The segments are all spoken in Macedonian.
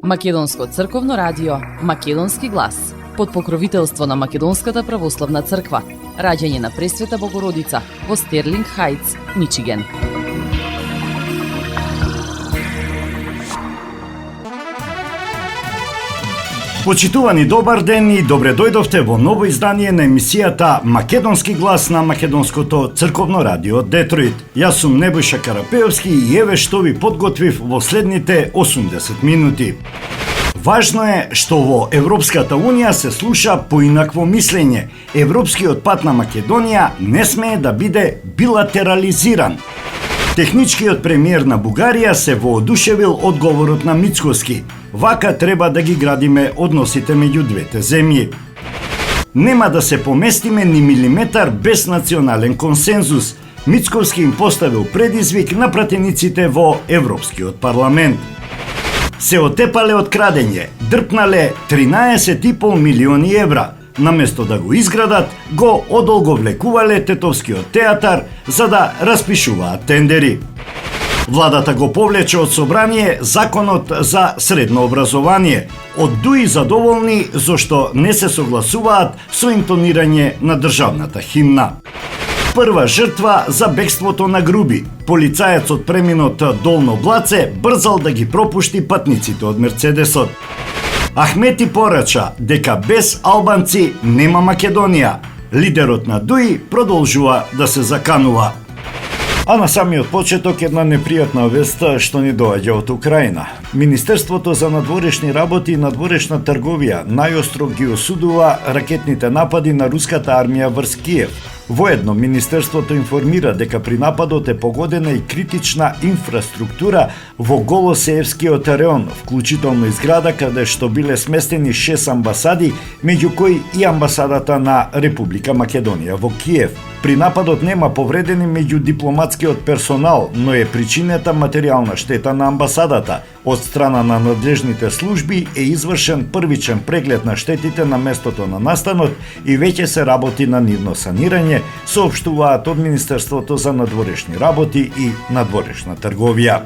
Македонско црковно радио, Македонски глас, под покровителство на Македонската православна црква, раѓање на Пресвета Богородица во Стерлинг Хајтс, Мичиген. Почитувани, добар ден и добре дојдовте во ново издание на емисијата Македонски глас на Македонското црковно радио Детройт. Јас сум Небојша Карапеовски и еве што ви подготвив во следните 80 минути. Важно е што во Европската Унија се слуша поинакво мислење. Европскиот пат на Македонија не смее да биде билатерализиран. Техничкиот премиер на Бугарија се воодушевил одговорот на Мицкоски. Вака треба да ги градиме односите меѓу двете земји. Нема да се поместиме ни милиметар без национален консензус. Мицковски им поставил предизвик на пратениците во Европскиот парламент. Се отепале од крадење, дрпнале 13,5 милиони евра. Наместо да го изградат, го одолговлекувале Тетовскиот театар за да распишуваат тендери. Владата го повлече од собрание законот за средно образование. Од ДУИ задоволни зашто не се согласуваат со интонирање на државната химна. Прва жртва за бегството на Груби. Полицајецот преминот Долно Блаце брзал да ги пропушти патниците од Мерцедесот. Ахмети порача дека без албанци нема Македонија. Лидерот на ДУИ продолжува да се заканува. А на самиот почеток една непријатна вест што ни доаѓа од Украина. Министерството за надворешни работи и надворешна трговија најостро ги осудува ракетните напади на руската армија врз Киев. Воедно, Министерството информира дека при нападот е погодена и критична инфраструктура во Голосеевскиот реон, вклучително изграда каде што биле сместени 6 амбасади, меѓу кои и амбасадата на Република Македонија во Киев. При нападот нема повредени меѓу дипломатскиот персонал, но е причинета материјална штета на амбасадата. Од страна на надлежните служби е извршен првичен преглед на штетите на местото на настанот и веќе се работи на нивно санирање, соопштуваат од Министерството за надворешни работи и надворешна трговија.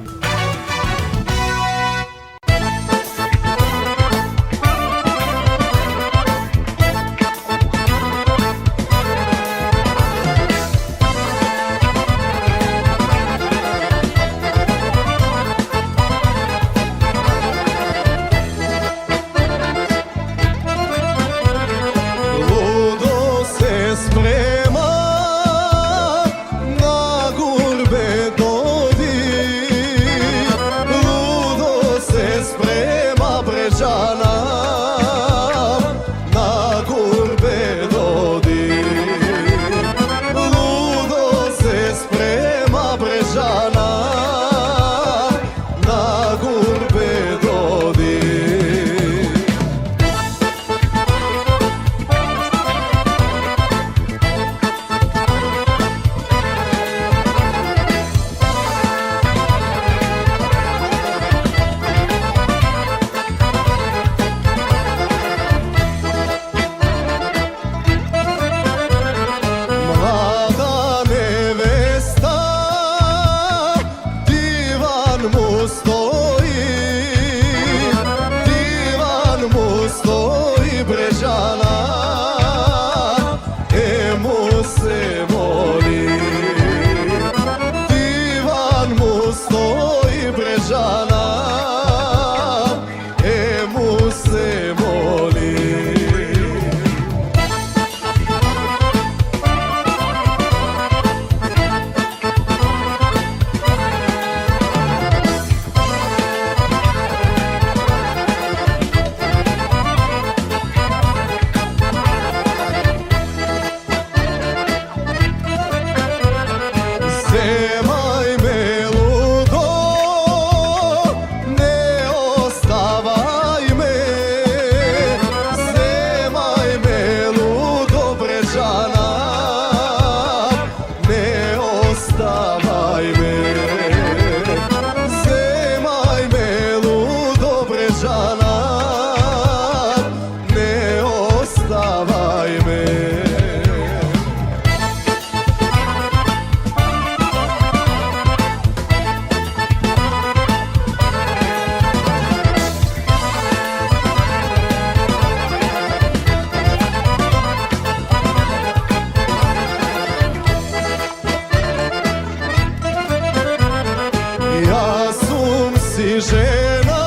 žena,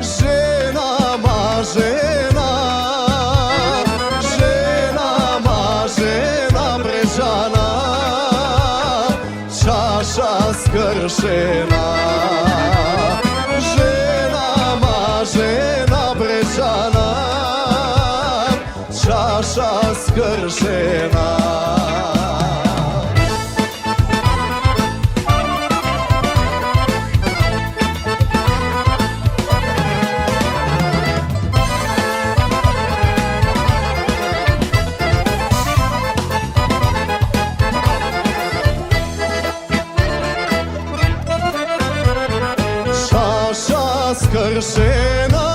žena ma žena, žena ma žena Brežana, čaša skršena. Žena ma žena Brežana, čaša skršena. Skršena,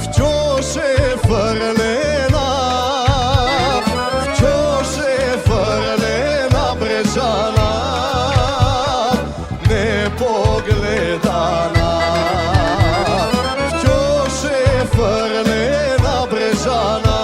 втёж е фрлена, втёж е фрлена Brežana, непогледана. Втёж е фрлена Brežana,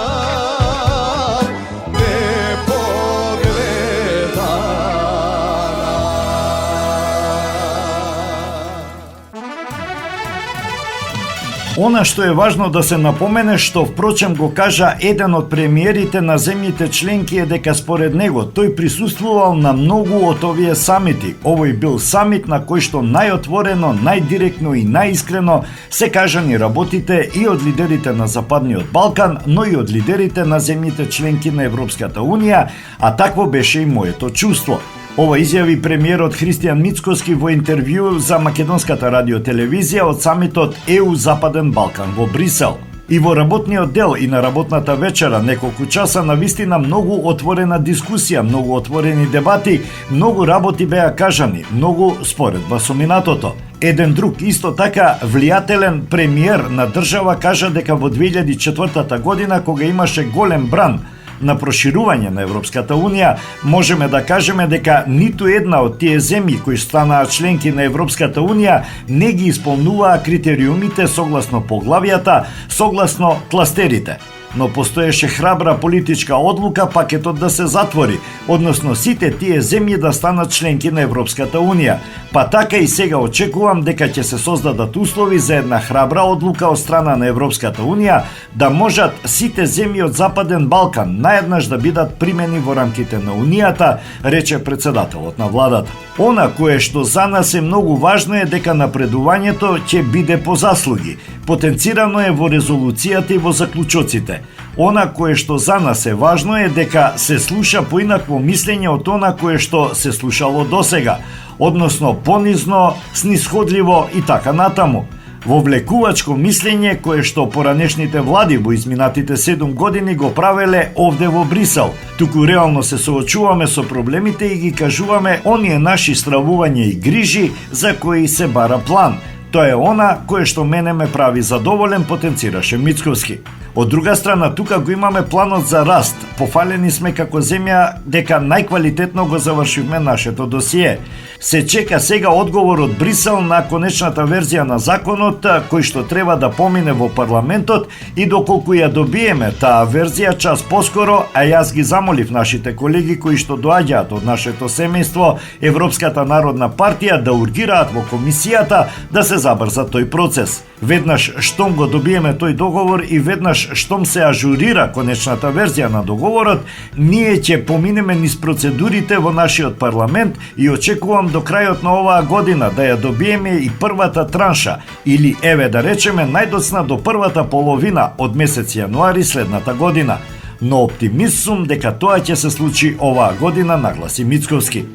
Она што е важно да се напомене, што впрочем го кажа еден од премиерите на земјите членки, е дека според него тој присуствувал на многу од овие самити. Овој бил самит на кој што најотворено, најдиректно и најискрено се кажани работите и од лидерите на Западниот Балкан, но и од лидерите на земјите членки на Европската Унија, а такво беше и моето чувство. Ова изјави премиерот Христијан Мицкоски во интервју за Македонската радиотелевизија од самитот ЕУ Западен Балкан во Брисел. И во работниот дел и на работната вечера неколку часа навистина многу отворена дискусија, многу отворени дебати, многу работи беа кажани, многу споредба со минатото. Еден друг исто така влијателен премиер на држава кажа дека во 2004 година, кога имаше голем бран на проширување на Европската Унија, можеме да кажеме дека ниту една од тие земји кои станаа членки на Европската Унија не ги исполнуваа критериумите согласно поглавијата, согласно кластерите. Но постоеше храбра политичка одлука пакетот да се затвори, односно сите тие земји да станат членки на Европската Унија. Па така и сега очекувам дека ќе се создадат услови за една храбра одлука од страна на Европската Унија да можат сите земји од Западен Балкан наеднаш да бидат примени во рамките на Унијата, рече председателот на владата. Она кое што за нас е многу важно е дека напредувањето ќе биде по заслуги. Потенцирано е во резолуцијата и во заклучоците. Она кое што за нас е важно е дека се слуша поинакво мислење од она кое што се слушало досега, односно понизно, снисходливо и така натаму. Вовлекувачко мислење кое што поранешните влади во изминатите 7 години го правеле овде во Брисел. Туку реално се соочуваме со проблемите и ги кажуваме оние наши стравувања и грижи за кои се бара план. Тоа е она кое што мене ме прави задоволен, потенцираше Мицковски. Од друга страна, тука го имаме планот за раст. Пофалени сме како земја дека најквалитетно го завршивме нашето досие. Се чека сега одговор од Брисел на конечната верзија на законот, кој што треба да помине во парламентот, и доколку ја добиеме таа верзија час поскоро, а јас ги замолив нашите колеги кои што доаѓаат од нашето семејство, Европската народна партија, да ургираат во комисијата да се забрза тој процес. Веднаш штом го добиеме тој договор и веднаш штом се ажурира конечната верзија на договорот, ние ќе поминеме низ процедурите во нашиот парламент и очекувам до крајот на оваа година да ја добиеме и првата транша, или еве да речеме најдоцна до првата половина од месец јануари следната година. Но оптимист сум дека тоа ќе се случи оваа година, нагласи Мицковски.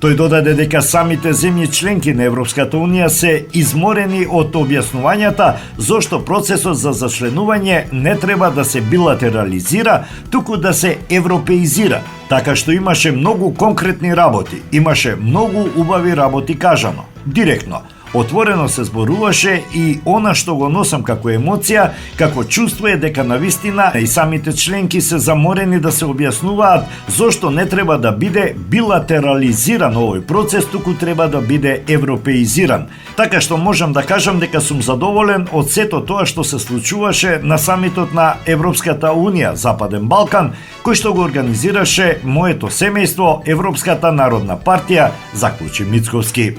Тој додаде дека самите земји членки на Европската Унија се изморени од објаснувањата зошто процесот за зачленување не треба да се билатерализира, туку да се европеизира. Така што имаше многу конкретни работи, имаше многу убави работи кажано, директно. Отворено се зборуваше и она што го носам како емоција, како чувство е дека навистина и самите членки се заморени да се објаснуваат зошто не треба да биде билатерализиран овој процес, туку треба да биде европеизиран. Така што можам да кажам дека сум задоволен од сето тоа што се случуваше на самитот на Европската Унија Западен Балкан, кој што го организираше моето семејство Европската народна партија, заклучи Мицковски.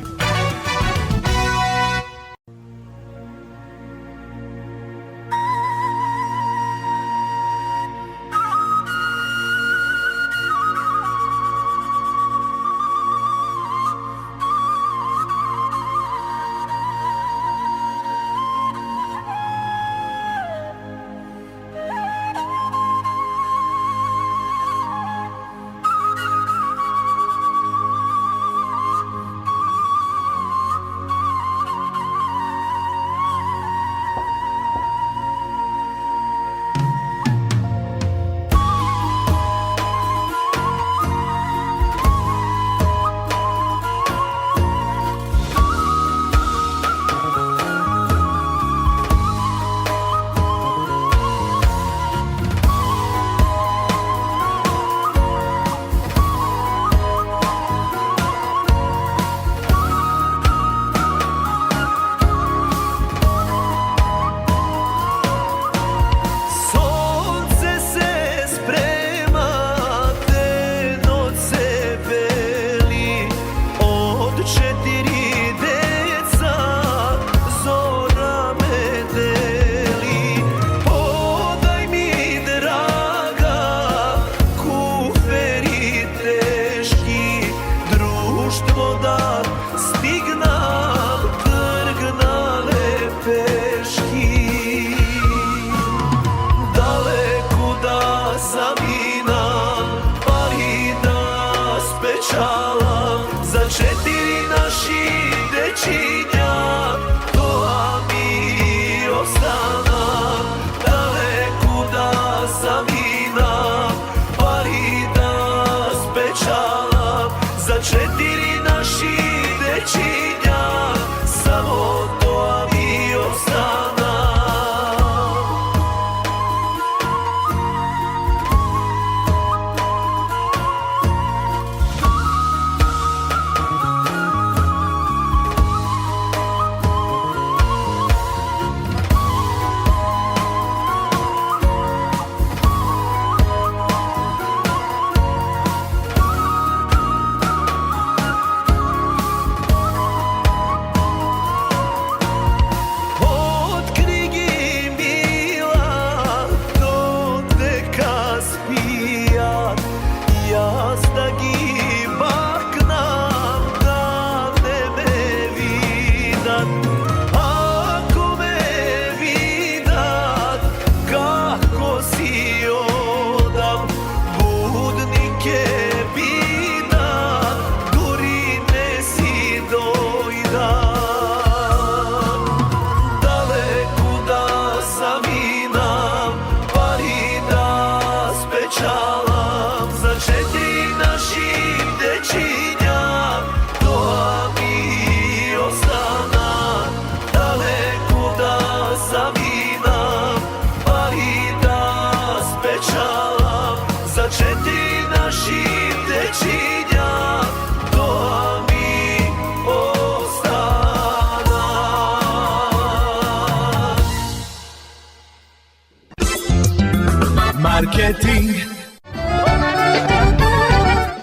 Маркетинг.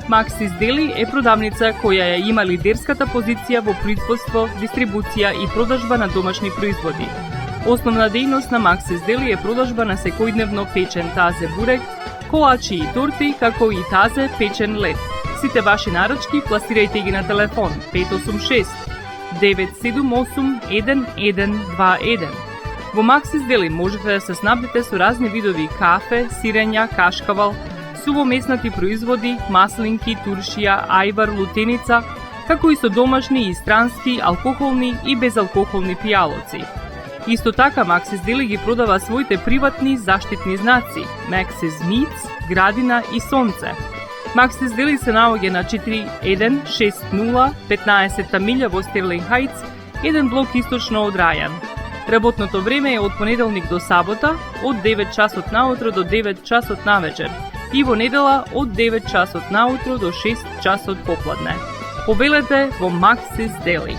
Максис Дели е продавница која ја има лидерската позиција во производство, дистрибуција и продажба на домашни производи. Основна дејност на Максис Дели е продажба на секојдневно печен тазе бурек, колачи и торти, како и тазе печен лед. Сите ваши нарачки пласирајте ги на телефон 586 978 1121. Во Максис Дели можете да се снабдите со разни видови кафе, сирења, кашкавал, сувомеснати производи, маслинки, туршија, ајвар, лутеница, како и со домашни и странски, алкохолни и безалкохолни пијалоци. Исто така Максис Дели ги продава своите приватни заштитни знаци Максис Митс, Градина и Сонце. Максис Дели се наоѓа на 4160 15 милја во Стерлинг Хајтс, еден блок источно од Рајан. Работното време е од понеделник до сабота, од 9 часот наутро до 9 часот навечер и во недела од 9 часот наутро до 6 часот попладне. Повелете во Максис Дели.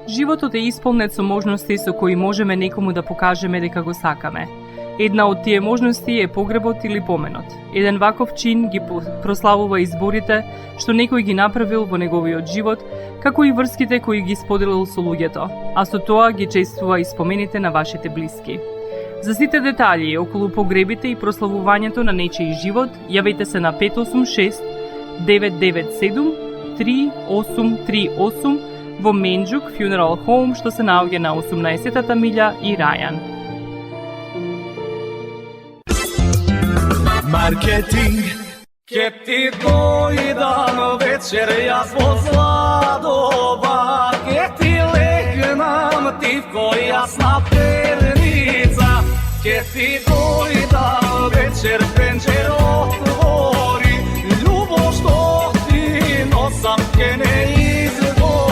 Животот е исполнет со можности со кои можеме некому да покажеме дека го сакаме. Една од тие можности е погребот или поменот. Еден ваков чин ги прославува изборите што некој ги направил во неговиот живот, како и врските кои ги споделил со луѓето, а со тоа ги чествува и спомените на вашите блиски. За сите детали околу погребите и прославувањето на нечиј живот, јавете се на 586 997 3838 во Менџук Funeral Home, што се наоѓа на 18-та милја и Рајан. Маркетинг. Ке ти дојдам вечер јас во Сладова, ке ти легнам тивко јас на перница, ке ти дојдам вечер пенџер отвори, љубов што ти носам ке не изгори.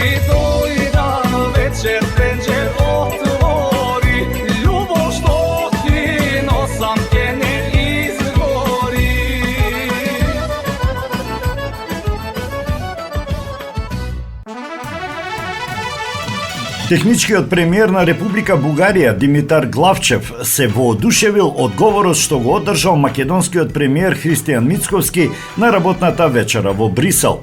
ti dojdam večer penđer otvori, ljubav što ti nosam te ne izgori. Техничкиот премиер на Република Бугарија Димитар Главчев се воодушевил од говорот што го одржал македонскиот премиер Христијан Мицковски на работната вечера во Брисел.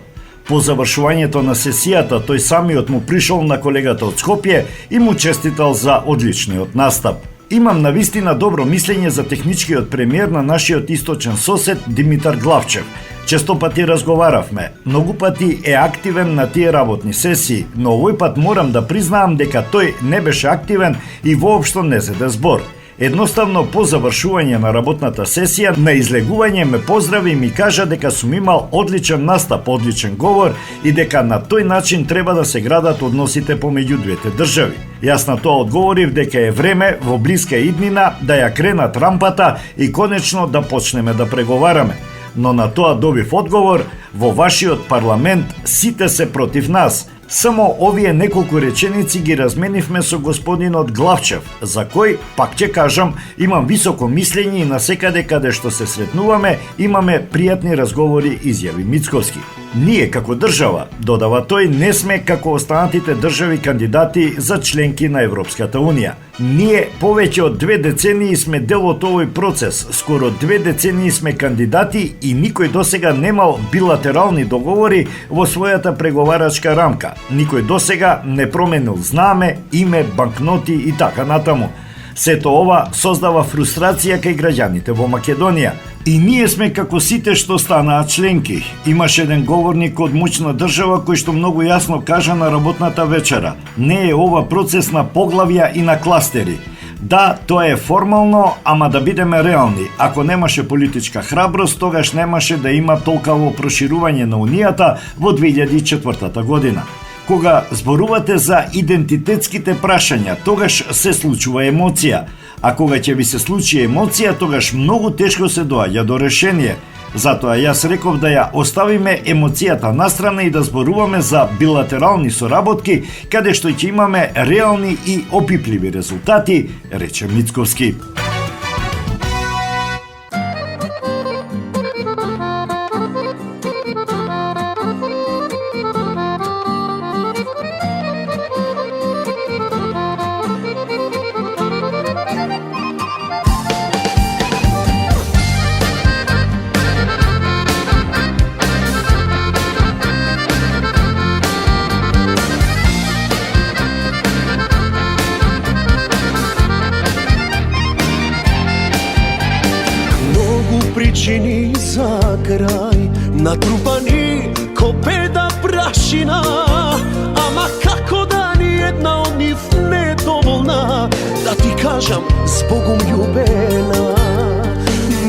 По завршувањето на сесијата, тој самиот му пришол на колегата од Скопје и му честитал за одличниот настап. Имам навистина добро мислење за техничкиот премиер на нашиот источен сосед Димитар Главчев. Често пати разговаравме, многу пати е активен на тие работни сесии, но овој пат морам да признаам дека тој не беше активен и воопшто не зеде збор. Едноставно, по завршување на работната сесија, на излегување ме поздрави и ми кажа дека сум имал одличен настап, одличен говор и дека на тој начин треба да се градат односите помеѓу двете држави. Јас на тоа одговорив дека е време во блиска иднина да ја кренат рампата и конечно да почнеме да преговараме. Но на тоа добив одговор: во вашиот парламент сите се против нас. Само овие неколку реченици ги разменивме со господинот Главчев, за кој, пак ќе кажам, имам високо мислење и на секаде каде што се сретнуваме, имаме пријатни разговори, изјави Мицковски. Ние, како држава, додава тој, не сме како останатите држави кандидати за членки на Европската Унија. Ние повеќе од 2 децении сме дел од овој процес, скоро 2 децении сме кандидати и никој досега немал билатерални договори во својата преговарачка рамка. Никој досега не променил знаме, име, банкноти и така натаму. Сето ова создава фрустрација кај граѓаните во Македонија. И ние сме како сите што станаа членки. Имаше еден говорник од моćна држава кој што многу јасно кажа на работната вечера: не е ова процес на поглавја и на кластери. Да, тоа е формално, ама да бидеме реални. Ако немаше политичка храброст, тогаш немаше да има толкаво проширување на Унијата во 2004 година. Кога зборувате за идентитетските прашања, тогаш се случува емоција. А кога ќе ви се случи емоција, тогаш многу тешко се доаѓа до решение. Затоа јас реков да ја оставиме емоцијата настрана и да зборуваме за билатерални соработки, каде што ќе имаме реални и опипливи резултати, рече Мицковски. Причини за крај, натрупани ко беда прашина, ама како да ни една од нив не е доволна, да ти кажам збогом љубена.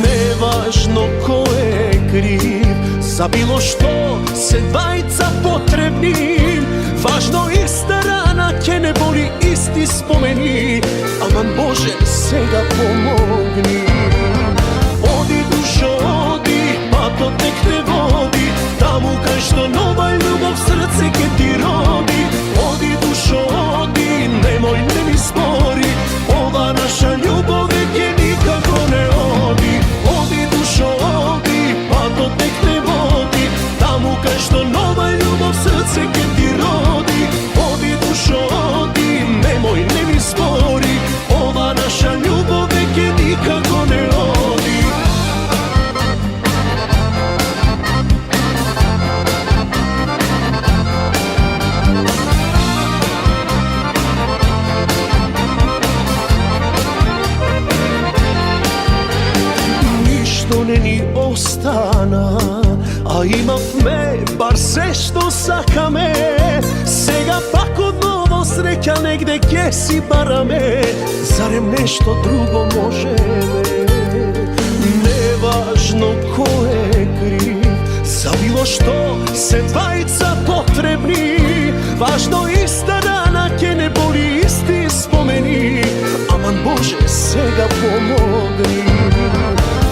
Неважно кој е крив, за било што се двајца потребни, важно иста рана ќе не боли исти спомени, аман Боже сега помогни. Оди душо, оди, патот нек те води, таму кај што нова љубов срце ке ти роди. Оди душо, оди, немој не ми спори, ова наша љубов веќе никако не оди. Оди душо, оди, патот нек те води, таму кај што нова љубов срце ке ти роди. Оди душо, оди, немој не ми спори, ова наша љубов веќе никако не оди. Не ни остана, а имавме бар се што сакаме. Сега пак одново среќа негде ќе си бараме, зарем нешто друго можеме. Неважно кој е крив, за било што се двајца потребни, важно иста рана ќе не боли исти спомени, аман Боже сега помогни.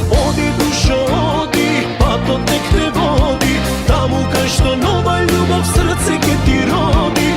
Оди душо, оди, патот нек те води, таму кај што нова љубов срце ке ти роди.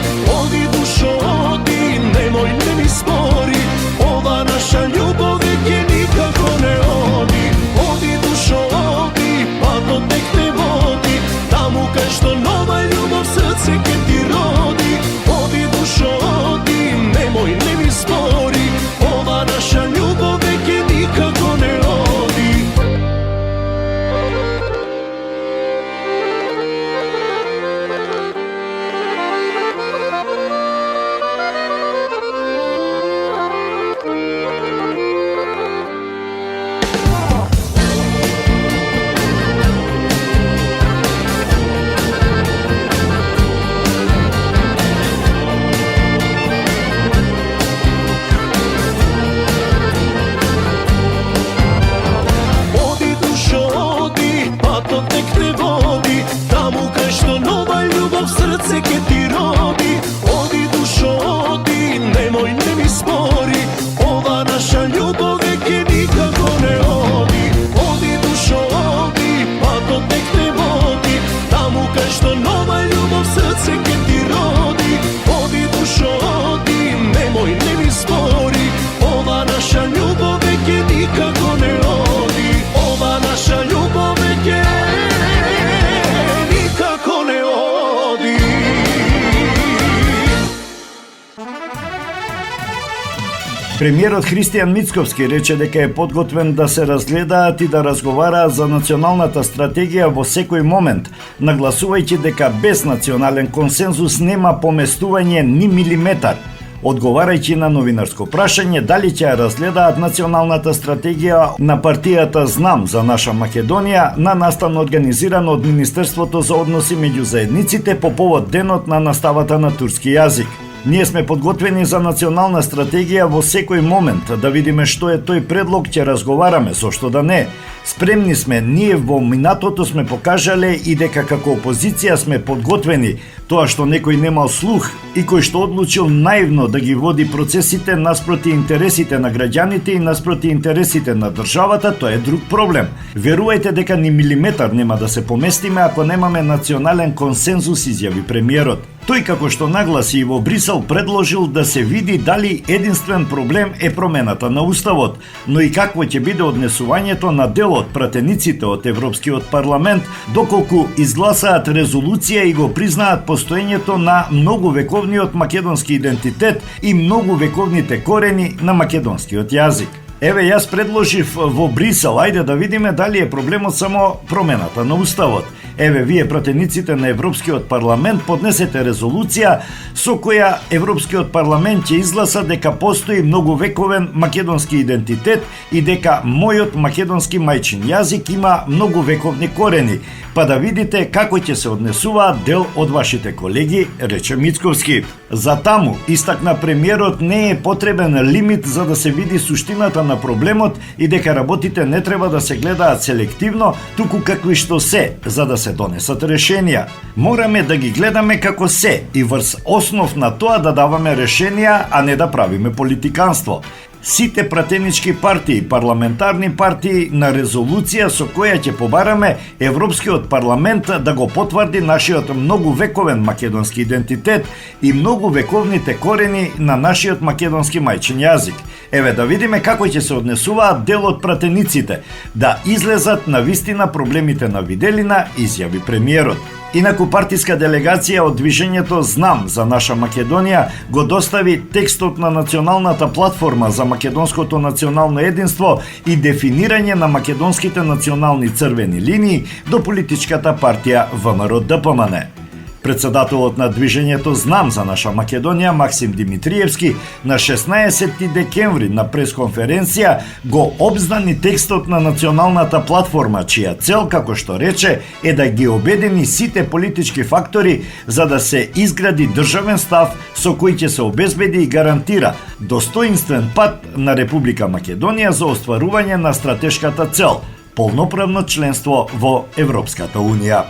Премиерот Христијан Мицковски рече дека е подготвен да се разгледаат и да разговараат за националната стратегија во секој момент, нагласувајќи дека без национален консензус нема поместување ни милиметар. Одговарајќи на новинарско прашање дали ќе ја разгледаат националната стратегија на партијата Знам за наша Македонија на настан организиран од Министерството за односи меѓу заедниците по повод денот на наставата на турски јазик. Ние сме подготвени за национална стратегија во секој момент, да видиме што е тој предлог, ќе разговараме, зошто да не. Спремни сме, ние во минатото сме покажале и дека како опозиција сме подготвени. Тоа што некој немал слух и кој што одлучил наивно да ги води процесите наспроти интересите на граѓаните и наспроти интересите на државата, тоа е друг проблем. Верувајте дека ни милиметар нема да се поместиме ако немаме национален консензус, изјави премиерот. Тој, како што нагласи и во Брисел, предложил да се види дали единствен проблем е промената на Уставот, но и какво ќе биде однесувањето на дел од пратениците од Европскиот парламент, доколку изгласаат резолуција и го признаат постоењето на многувековниот македонски идентитет и многувековните корени на македонскиот јазик. Еве, јас предложив во Брисел, ајде да видиме дали е проблемот само промената на Уставот. Еве, вие пратениците на Европскиот парламент поднесете резолуција со која Европскиот парламент ќе изгласа дека постои многувековен македонски идентитет и дека мојот македонски мајчин јазик има многувековни корени, па да видите како ќе се однесуваат дел од вашите колеги, рече Мицковски. За таму, истакна премиерот, не е потребен лимит за да се види суштината на проблемот и дека работите не треба да се гледаат селективно, туку какви што се, за да се донесат решенија. Мораме да ги гледаме како се и врз основ на тоа да даваме решенија, а не да правиме политиканство. Сите пратенички партии, парламентарни партии на резолуција со која ќе побараме Европскиот парламент да го потврди нашиот многувековен македонски идентитет и многувековните корени на нашиот македонски мајчин јазик. Еве да видиме како ќе се однесуваат дел од пратениците, да излезат на вистина проблемите на виделина, изјави премиерот. Инаку партиска делегација од движењето Знам за наша Македонија го достави текстот на националната платформа за македонското национално единство и дефинирање на македонските национални црвени линии до политичката партија ВМРО-ДПМН. Председателот на движењето Знам за наша Македонија, Максим Димитриевски, на 16 декември на пресконференција го обзнани текстот на националната платформа, чија цел, како што рече, е да ги обедини сите политички фактори за да се изгради државен став со кој ќе се обезбеди и гарантира достоинствен пат на Република Македонија за остварување на стратешката цел – полноправно членство во Европската Унија.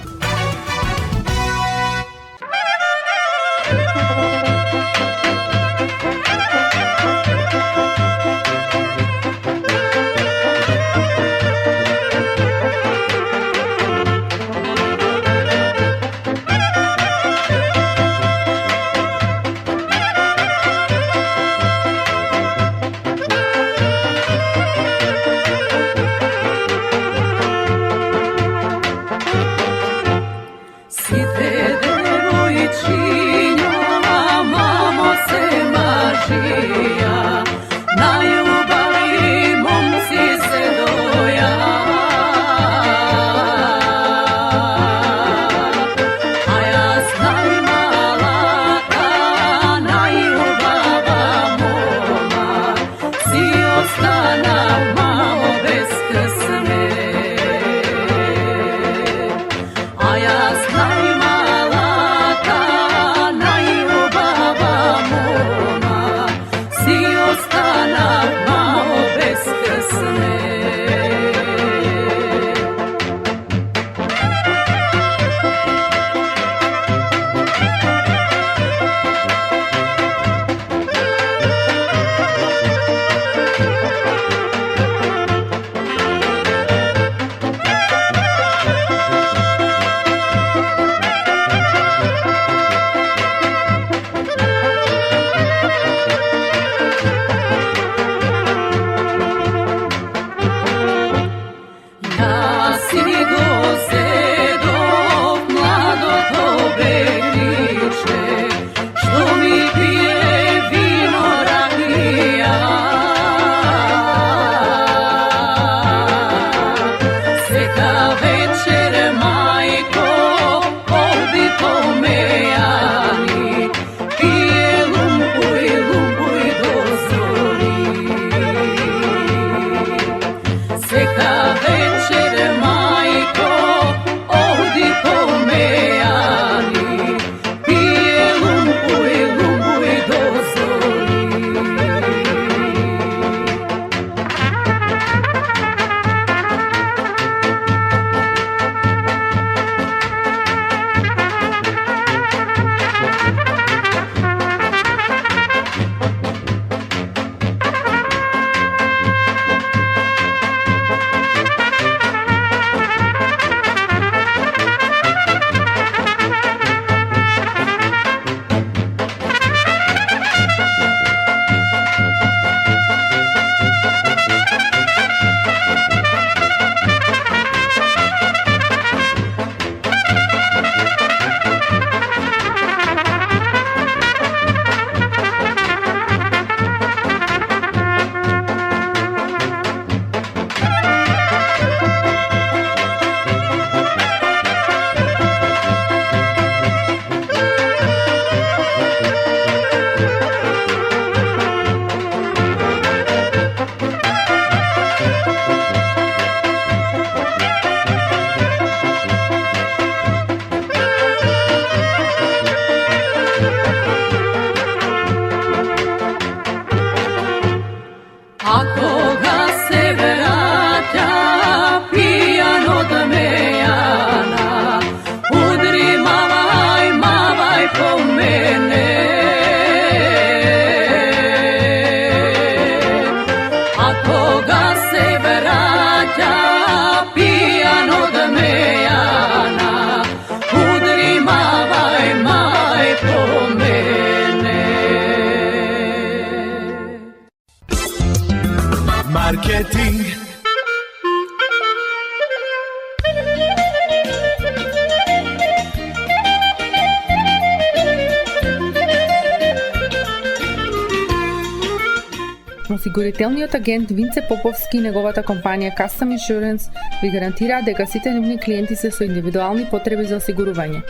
Осигурителниот агент Винце Поповски и неговата компанија Custom Insurance ви гарантираат дека сите нивни клиенти се со индивидуални потреби за осигурување.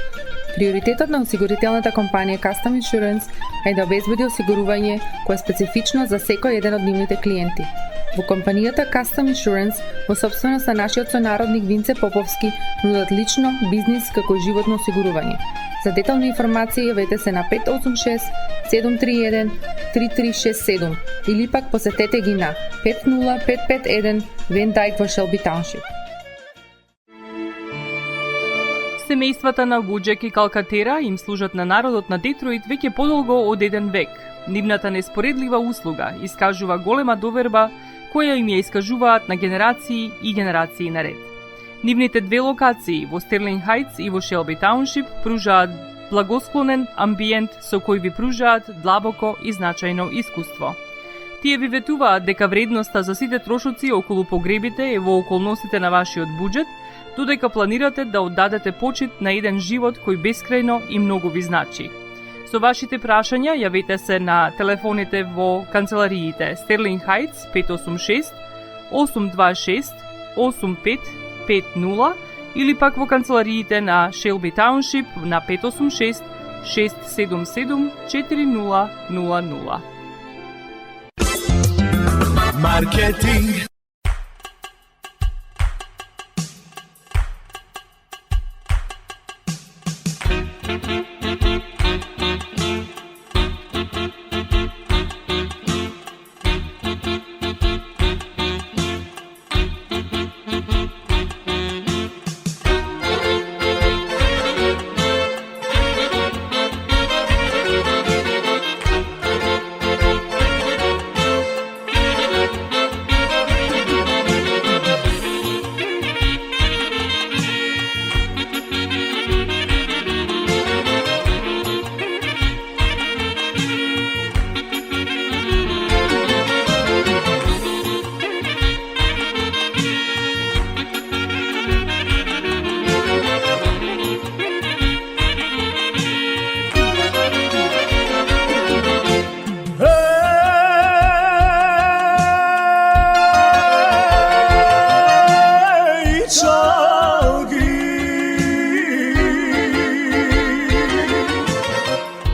Приоритетот на осигурителната компанија Custom Insurance е да обезбеди осигурување кое е специфично за секој еден од нивните клиенти. Во компанијата Custom Insurance, во собственост на нашиот сонародник Винце Поповски, нудат лично, бизнис како и животно осигурување. За детални информации јавете се на 586 731 3367 или пак посетете ги на 50551 Вен Дайк во Шелби Тауншип. Семејствата на Вуџек и Калкатера им служат на народот на Детройт веќе подолго од еден век. Нивната неспоредлива услуга искажува голема доверба која им ја искажуваат на генерации и генерации наред. Нивните две локации во Стерлинг Хајтс и во Шелби Тауншип пружаат благосклонен амбиент со кој ви пружаат длабоко и значајно искуство. Тие ви ветуваат дека вредноста за сите трошоци околу погребите е во околностите на вашиот буџет, додека планирате да оддадете почит на еден живот кој бескрајно и многу ви значи. Со вашите прашања јавете се на телефоните во канцелариите Стерлинг Хајтс 586 826 8550 или пак во канцелариите на Шелби Тауншип на 586 677 4000. Маркетинг.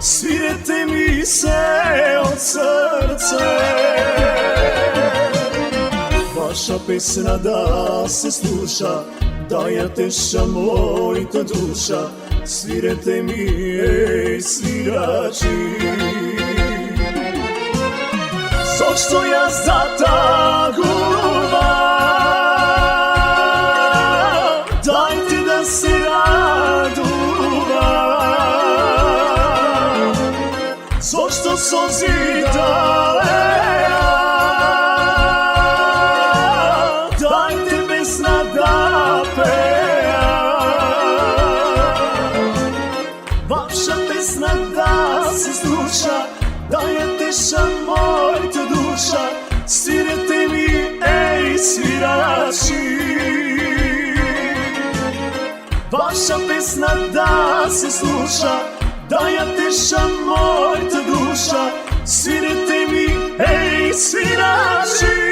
Svirete mi se od srce, vaša pesna da se sluša, da ja teša mojta duša. Svirete mi, ej svirači, zašto ja zataguvam? Dajte da se raduvam, zašto sozi daleja? Dajte pesna da peja, vaša pesna da se sluša, da je teša mojta duša. Svirete mi, ej svirači, vaša pesna da se sluša, da ja teša mojta duša. Svirete mi, ej svirači.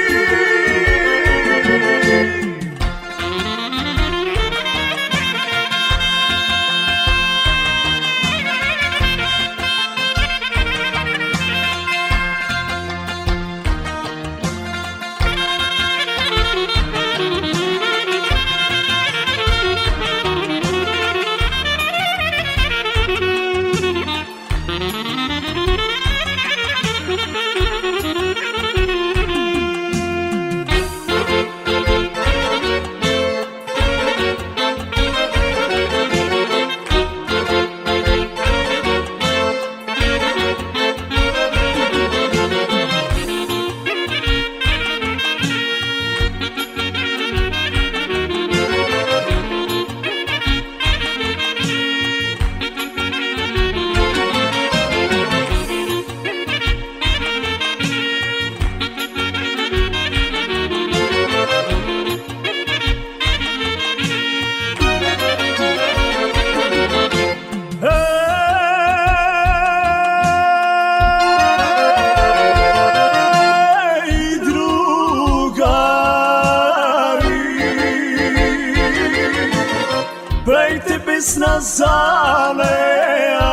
zalea.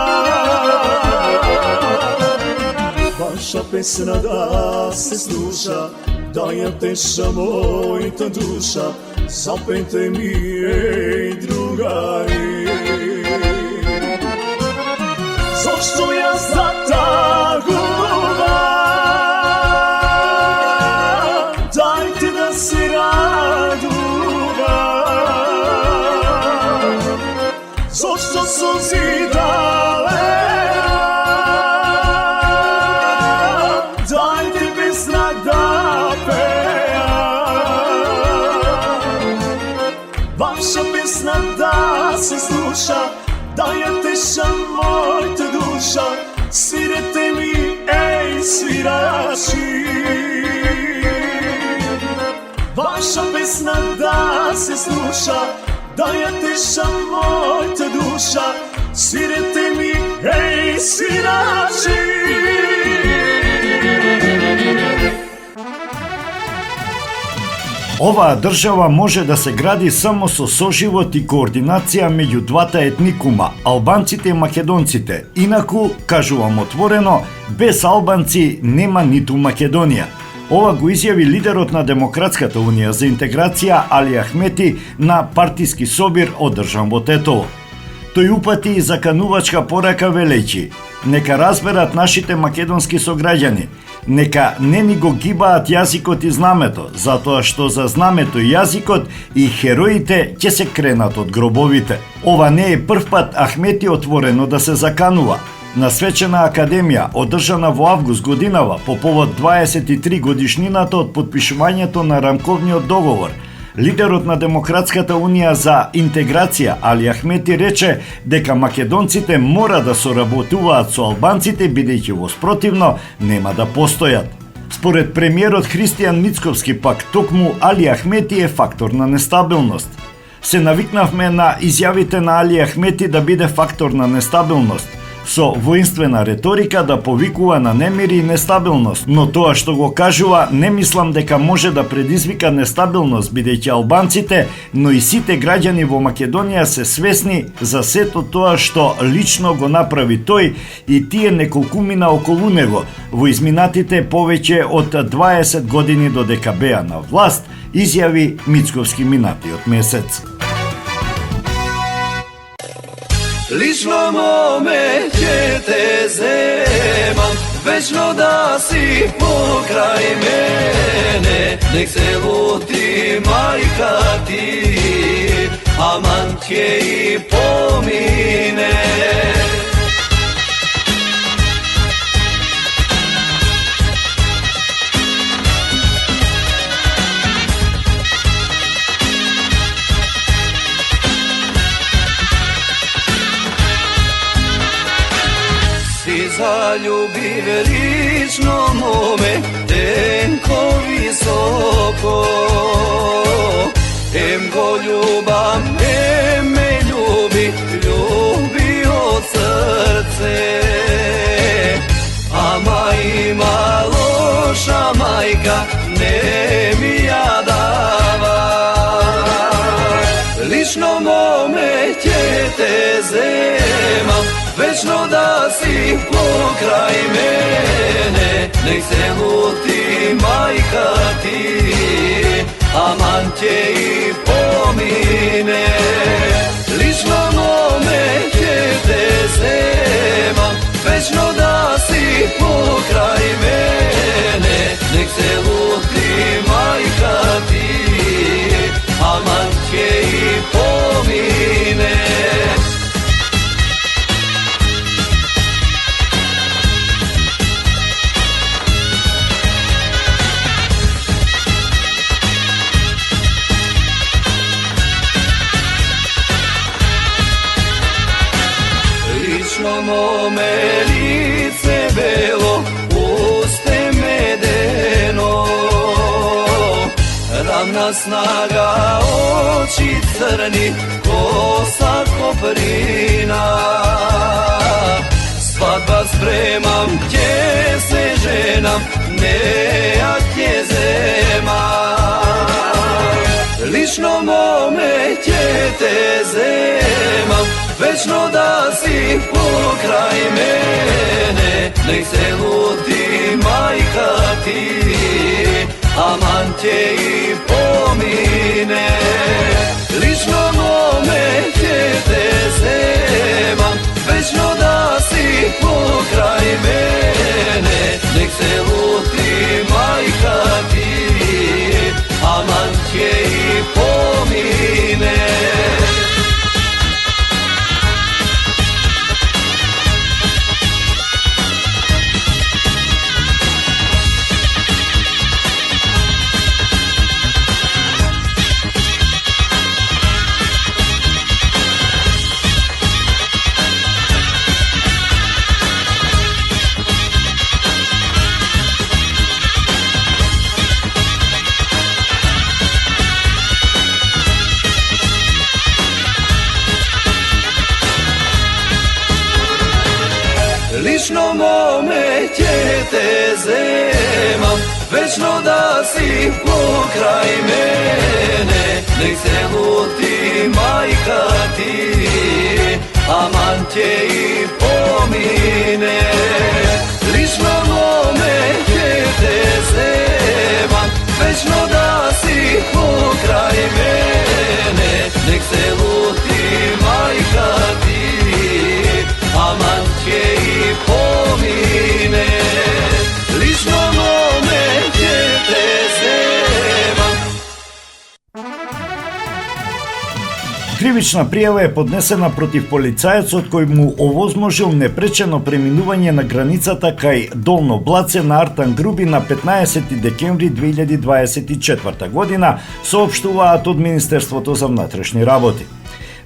Vaša pesna da se sluša, da ja teša mojta duša, zapejte mi ej drugari. Zašto ja zataguvam, dajte da se raduvam. Zašto suzi daleam, dajte pesna da peam. Vaša pesna da se sluša, da ja teša mojta duša, svirajte mi, ej svirači. Vaša pesna da se sluša, da ja teša mojta duša, svirajte mi, ej svirači. Оваа држава може да се гради само со соживот и координација меѓу двата етникума, албанците и македонците. Инаку, кажувам отворено, без албанци нема ниту Македонија. Ова го изјави лидерот на Демократската унија за интеграција Али Ахмети на партиски собир одржан во Тетово. Тој упати и заканувачка порака велејќи: нека разберат нашите македонски сограѓани, нека не ни го гибаат јазикот и знамето, затоа што за знамето и јазикот и хероите ќе се кренат од гробовите. Ова не е прв пат Ахмети отворено да се заканува. На свечена академија, одржана во август годинава по повод 23 годишнината од потпишувањето на рамковниот договор, лидерот на Демократската унија за интеграција Али Ахмети рече дека македонците мора да соработуваат со албанците, бидејќи во спротивно нема да постојат. Според премиерот Христијан Мицковски пак, токму Али Ахмети е фактор на нестабилност. Се навикнавме на изјавите на Али Ахмети да биде фактор на нестабилност, со воинствена реторика да повикува на немири и нестабилност, но тоа што го кажува не мислам дека може да предизвика нестабилност, бидејќи албанците, но и сите граѓани во Македонија се свесни за сето тоа што лично го направи тој и тие неколкумина околу него во изминатите повеќе од 20 години додека беа на власт, изјави Мицковски минатиот месец. Lično mome će te zemam, večno da si pokraj mene, nek se luti majka ti, aman tje i pomine. Zaljubi velično mome, tenko visoko, em go ljubam, em me ljubi, ljubi od srce. Ama ima loša majka, ne mi ja dava. Lično mome ćete zemam, večno da si pokraj mene, nek se luti majka ti, aman tje i pomine. Lično mome ćete zemam, večno da si pokraj mene, nek se luti majka ti, aman tje i pomine. Mome lice belo, uste medeno, ravna snaga, oči crni, kosa koprina. Svadba spremam, gdje se ženam, ne ja tje zema. Lično mome tje te zemam, večno da si pokraj mene. Nek se ludi majka ti, aman te i pomine. Lično mome te zemam, večno da si pokraj mene. Nek se ludi majka ti, aman te i pomine. Lično mome te zemam, večno da si pokraj mene. Nek se ludi majka ti, aman te i pomine. Lično mome te zemam, večno da si pokraj mene. Nek se ludi majka ti, aman te i pomine. Lično mome te zemam. Кривична пријава е поднесена против полицајецот кој му овозможил непречено преминување на границата кај Долно Блаце на Артан Груби на 15 декември 2024 година, соопштуваат од Министерството за внатрешни работи.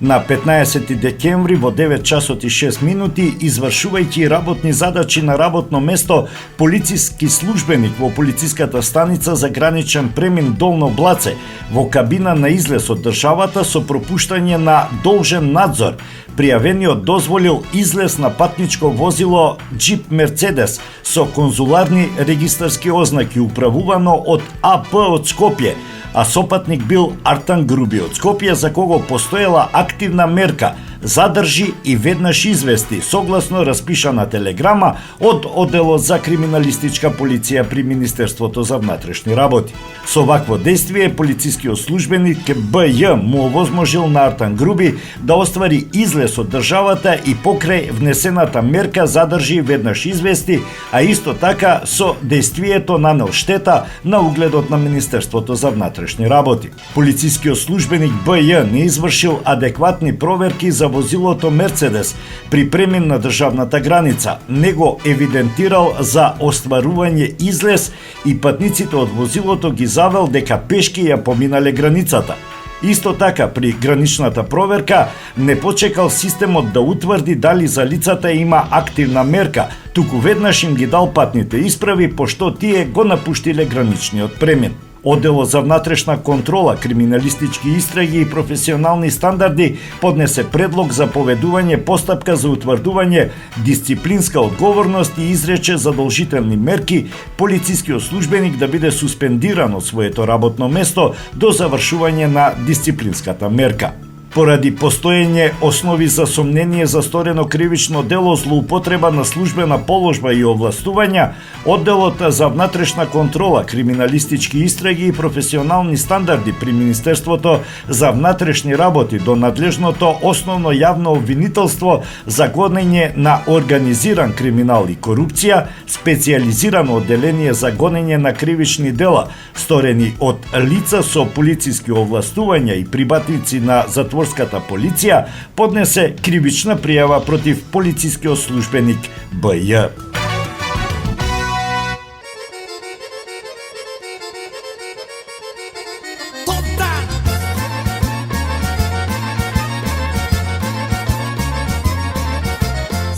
На 15 декември во 9 часот и 6 минути, извршувајќи работни задачи на работно место, полициски службеник во полициската станица за граничен премин Долно Блаце во кабина на излез од државата со пропуштање на должен надзор, пријавениот дозволил излез на патничко возило Джип Мерцедес со конзуларни регистарски ознаки управувано од АП од Скопје, а сопатник бил Артан Груби од Скопје, за кого постоела активна мерка задржи и веднаш извести, согласно распишана телеграма од Одделот за криминалистичка полиција при Министерството за внатрешни работи. Со вакво действие, полицискиот службеник БЈ му овозможил на Артан Груби да оствари излез од државата и покрај внесената мерка задржи и веднаш извести, а исто така со действието нанел штета на угледот на Министерството за внатрешни работи. Полицискиот службеник БЈ не извршил адекватни проверки за возилото Мерцедес при премин на државната граница, него евидентирал за остварување излез и патниците од возилото ги завел дека пешки ја поминале границата. Исто така, при граничната проверка не почекал системот да утврди дали за лицата има активна мерка, туку веднаш им ги дал патните исправи, пошто тие го напуштиле граничниот премин. Одделот за внатрешна контрола, криминалистички истраги и професионални стандарди поднесе предлог за поведување постапка за утврдување дисциплинска одговорност и изрече задолжителни мерки полицискиот службеник да биде суспендиран од своето работно место до завршување на дисциплинската мерка. Поради постоење основи за сомнение за сторено кривично дело злоупотреба на службена положба и овластувања, Одделот за внатрешна контрола, криминалистички истраги и професионални стандарди при Министерството за внатрешни работи до надлежното основно јавно обвинителство за гонење на организиран криминал и корупција, специјализирано одделение за гонење на кривични дела, сторени од лица со полициски овластувања и прибатници на затворската полиција, поднесе кривична пријава против полицискиот службеник БЈ.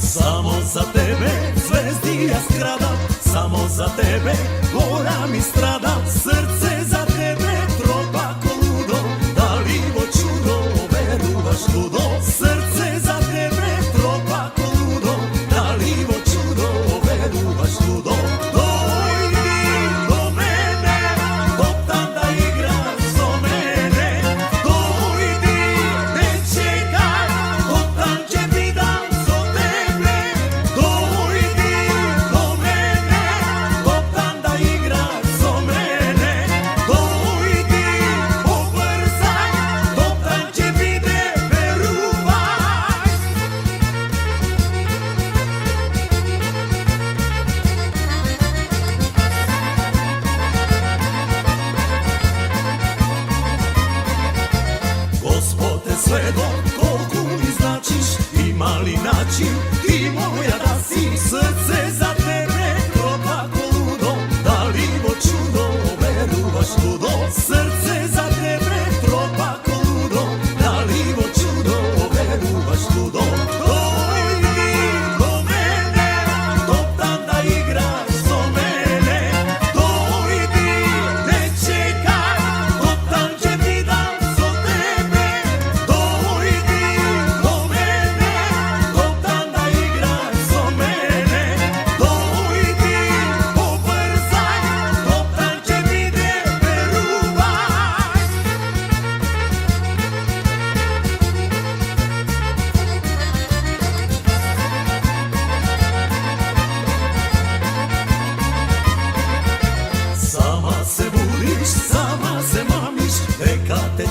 Само за тебе звезди ја скрадам, само за тебе гора ми страдам, срце за тебе тропа колудо, дали во чудо веруваш лудо, срце за тебе тропа колудо, дали во чудо веруваш лудо. Дојди до мене, топтам да играш со мене, дојди, не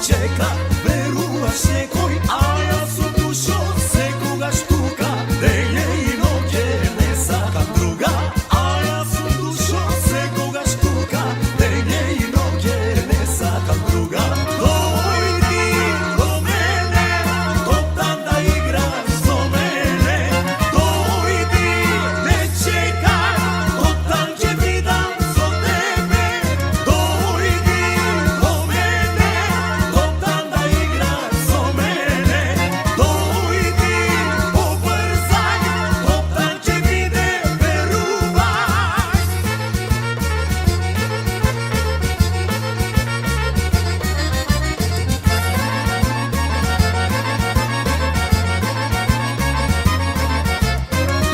čeka, veruvaš nekoj, a ja su dušo sekogaš tuka, denje i noge ne sakam druga, a ja su dušo sekogaš tuka, denje i noge ne sakam druga. Dojdi do mene, totam da igraš do mene, dojdi, ne čekaj, totam će vidam zo tebe, dojdi do mene, totam da igraš do mene, dojdi, ubrzaj, totam će vide, veruvaj.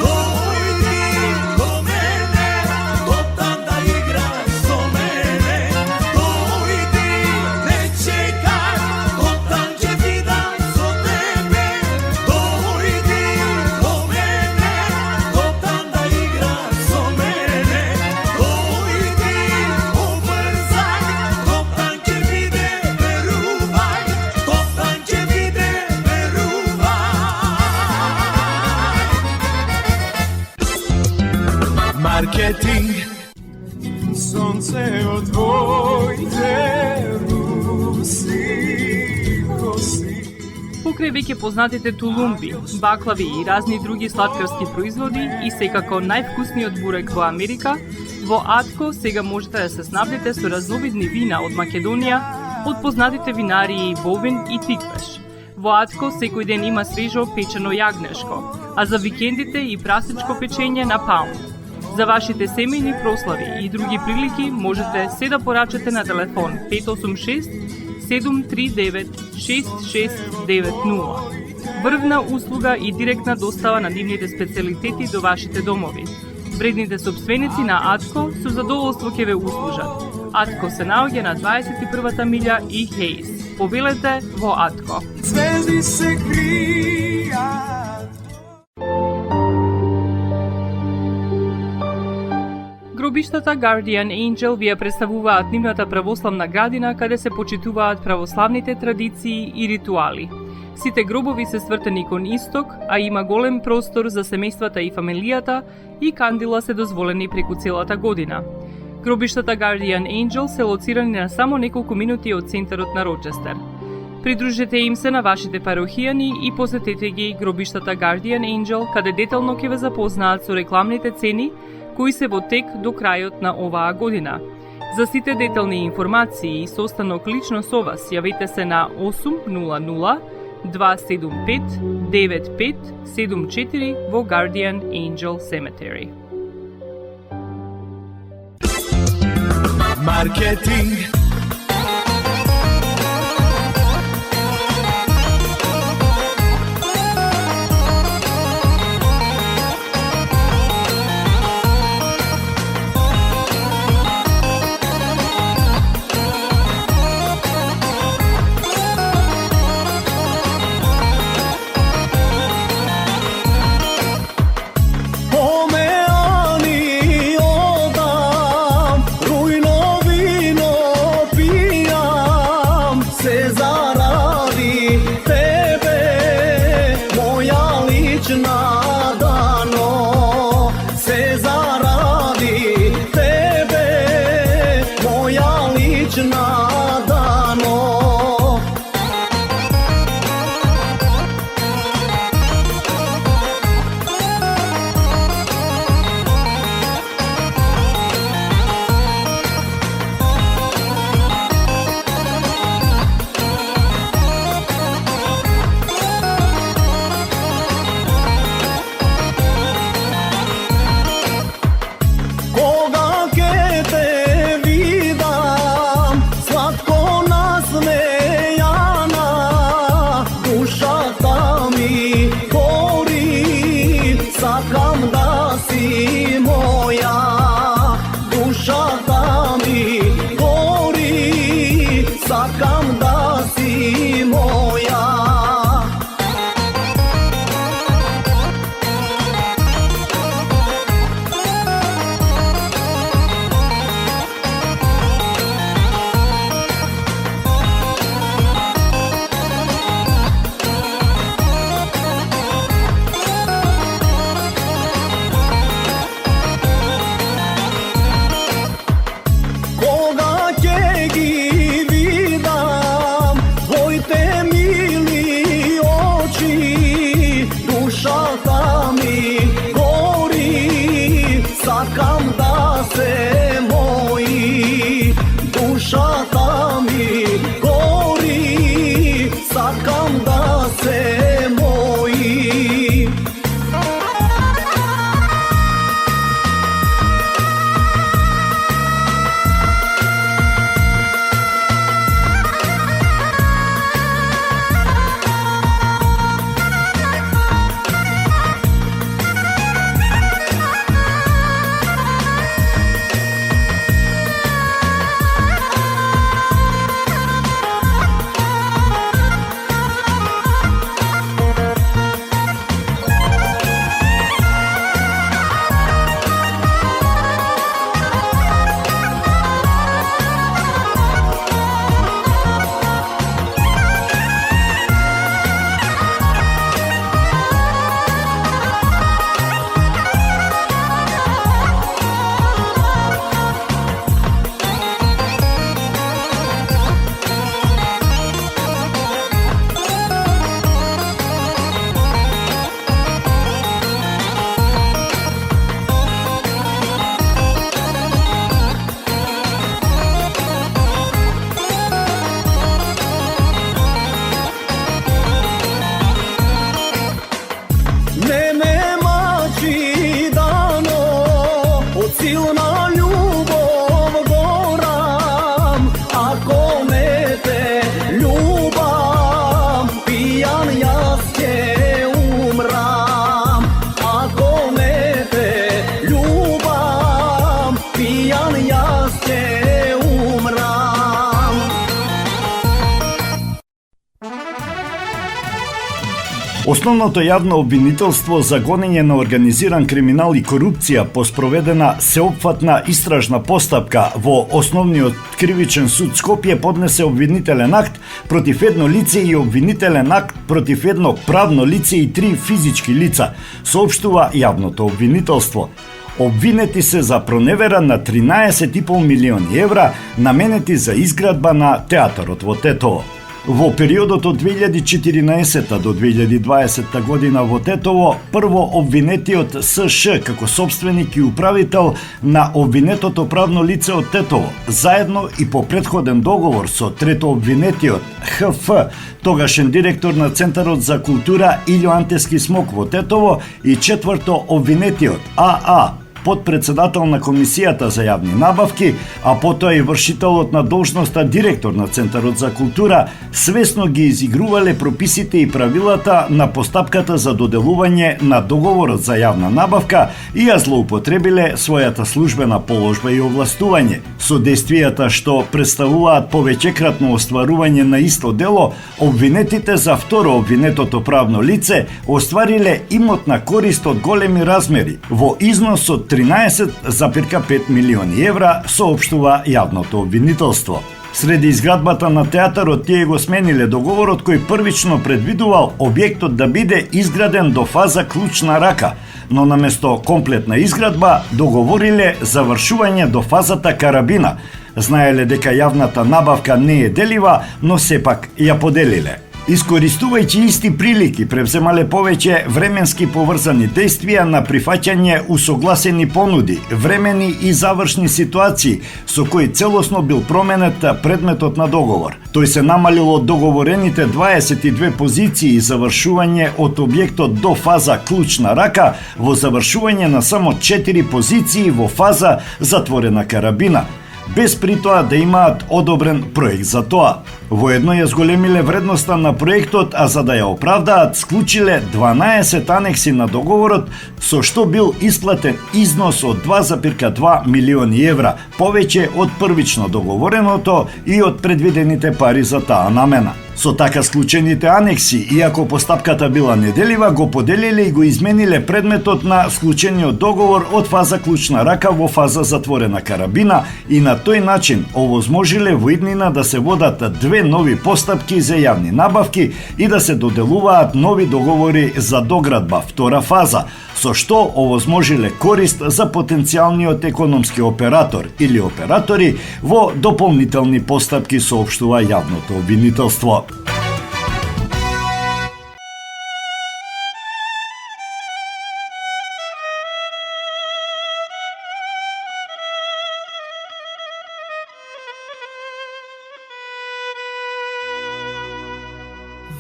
Dojdi do mene, totam da igraš do mene, dojdi, ne čekaj, totam će vidam zo tebe, dojdi do mene, totam da igraš do mene, dojdi, ubrzaj, totam će vide, veruvaj, totam će vide, veruvaj. Marketing, sonce od tvojte rusikosti. Покрај веќе познатите тулумби, баклави и разни други сладкарски производи и секако највкусниот бурек во Америка, во Атко сега можете да се снабдите со разновидни вина од Македонија, од познатите винарии Бовин и Тиквеш. Во Атко секој ден има свежо печено јагнешко, а за викендите и прасечко печење на паунд. За вашите семејни прослави и други прилики можете се да порачате на телефон 586 739 6690. Брвна услуга и директна достава на нивните специјалитети до вашите домови. Вредните собственици на Атко со задоволство ќе ве услужат. Атко се наоѓа на 21-та милја и Хейс. Повелете во Атко. Звезди се кријат. Гробиштата Guardian Angel ви ја представуваат нивната православна градина каде се почитуваат православните традиции и ритуали. Сите гробови се свртени кон исток, а има голем простор за семејствата и фамилијата и кандила се дозволени преку целата година. Гробиштата Guardian Angel се лоцирани на само неколку минути од центарот на Рочестер. Придружете им се на вашите парохијани и посетете ги гробиштата Guardian Angel, каде детално ќе ве запознаат со рекламните цени кои се во тек до крајот на оваа година. За сите детални информации и состанок лично со вас, јавете се на 800 275 9574 во Guardian Angel Cemetery. Маркетинг. silna ljubov goram, ako me te ljubam, pijan ja će umram, ako me te ljubam, pijan ja će umram. Основното јавно обвинителство за гонење на организиран криминал и корупција по спроведена сеопфатна истражна постапка во Основниот кривичен суд Скопје поднесе обвинителен акт против едно лице и обвинителен акт против едно правно лице и 3 физички лица, соопштува јавното обвинителство. Обвинети се за проневера на 13,5 милиони евра наменети за изградба на театарот во Тетово. Во периодот од 2014 до 2020 година во Тетово, прво обвинетиот СШ како собственик и управител на обвинетото правно лице од Тетово, заедно и по претходен договор со трето обвинетиот ХФ, тогашен директор на Центарот за култура Илјо Антески Смок во Тетово, и четврто обвинетиот АА, подпредседател на Комисијата за јавни набавки, а потоа и вршителот на должноста директор на Центарот за култура, свесно ги изигрувале прописите и правилата на постапката за доделување на договорот за јавна набавка и ја злоупотребиле својата службена положба и овластување. Со действијата што представуваат повеќекратно остварување на исто дело, обвинетите за второ обвинетото правно лице оствариле имотна корист од големи размери во износ од 13,5 милиони евра, соопштува јавното обвинителство. Среди изградбата на театарот тие го смениле договорот кој првично предвидувал објектот да биде изграден до фаза клучна рака, но наместо комплетна изградба договориле завршување до фазата карабина. Знаеле дека јавната набавка не е делива, но сепак ја поделиле. Искористувајќи исти прилики, превземале повеќе временски поврзани действија на прифаќање усогласени понуди, времени и завршни ситуации, со кои целосно бил променет предметот на договор. Тој се намалил од договорените 22 позиции и завршување од објектот до фаза клучна рака во завршување на само 4 позиции во фаза затворена карабина, без при тоа да имаат одобрен проект за тоа. Воедно ја зголемиле вредноста на проектот, а за да ја оправдаат, склучиле 12 анекси на договорот, со што бил исплатен износ од 2,2 милиони евра, повеќе од првично договореното и од предвидените пари за таа намена. Со така склучените анекси, иако постапката била неделива, го поделиле и го измениле предметот на склучениот договор од фаза клучна рака во фаза затворена карабина и на тој начин овозможиле во иднина да се водат 2 нови постапки за јавни набавки и да се доделуваат нови договори за доградба, втора фаза, со што овозможиле корист за потенцијалниот економски оператор или оператори во дополнителни постапки, соопштува јавното обвинителство.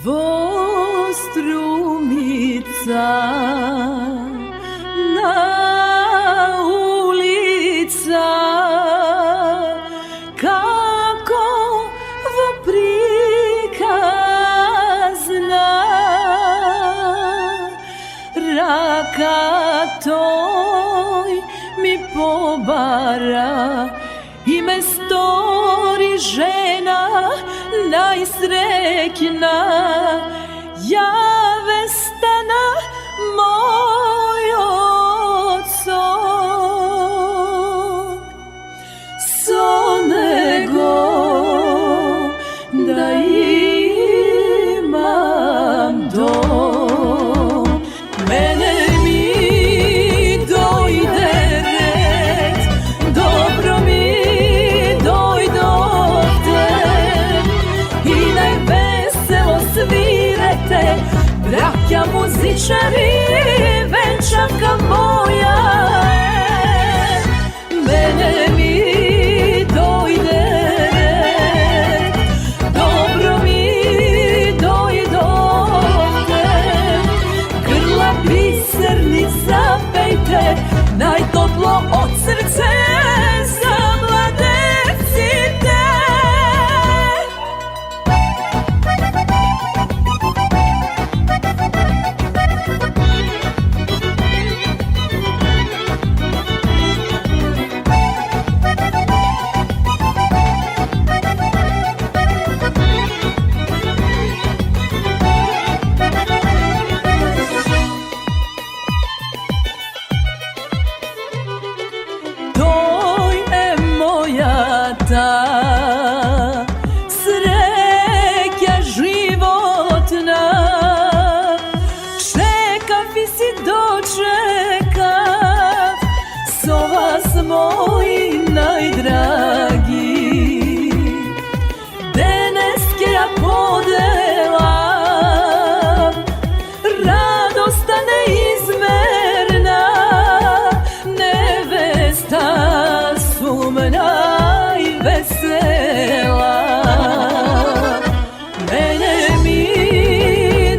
Во Струмица на улица, како во приказна рака тој ми побара и ме стори жена најсреќна. Ја вестана мојот сон, со него да имам дом. Мене ми дојде ред, добро ми дојдовте и највесело свирете, браќа музичари. srce za mladencite. Sreća životna, čekam i si dočekam, so vas moji najdragi. Deneske ja podelam, radost neizmerna, nevesta sumna i vesela. Mene mi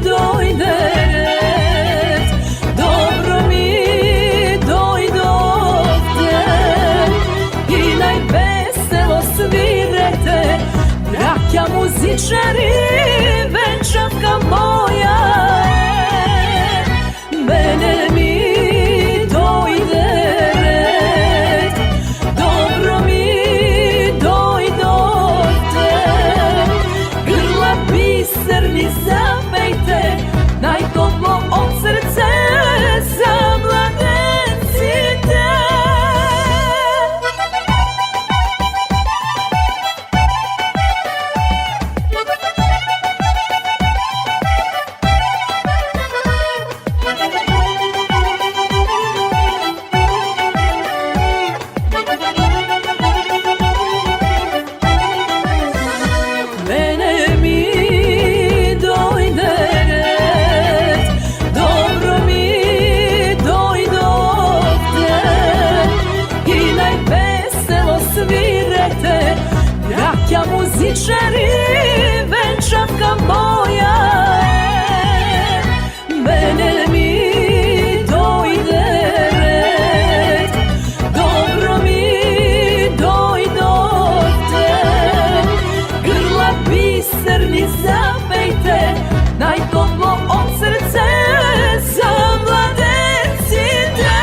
dojde red, dobro mi dojdovte i najveselo svirete, braća muzičari, venčavka moja je. Mene mi dojde red, dobro mi dojdovte, grla biserni zapejte, najtoplo od srce za mladencite. Mene mi dojde red, dobro mi dojdovte i najveselo svirete, braća muzičari, venčavka moja je. Mene mi dojde red, dobro mi dojdovte, grla biserni zapejte, najtoplo od srce za mladencite.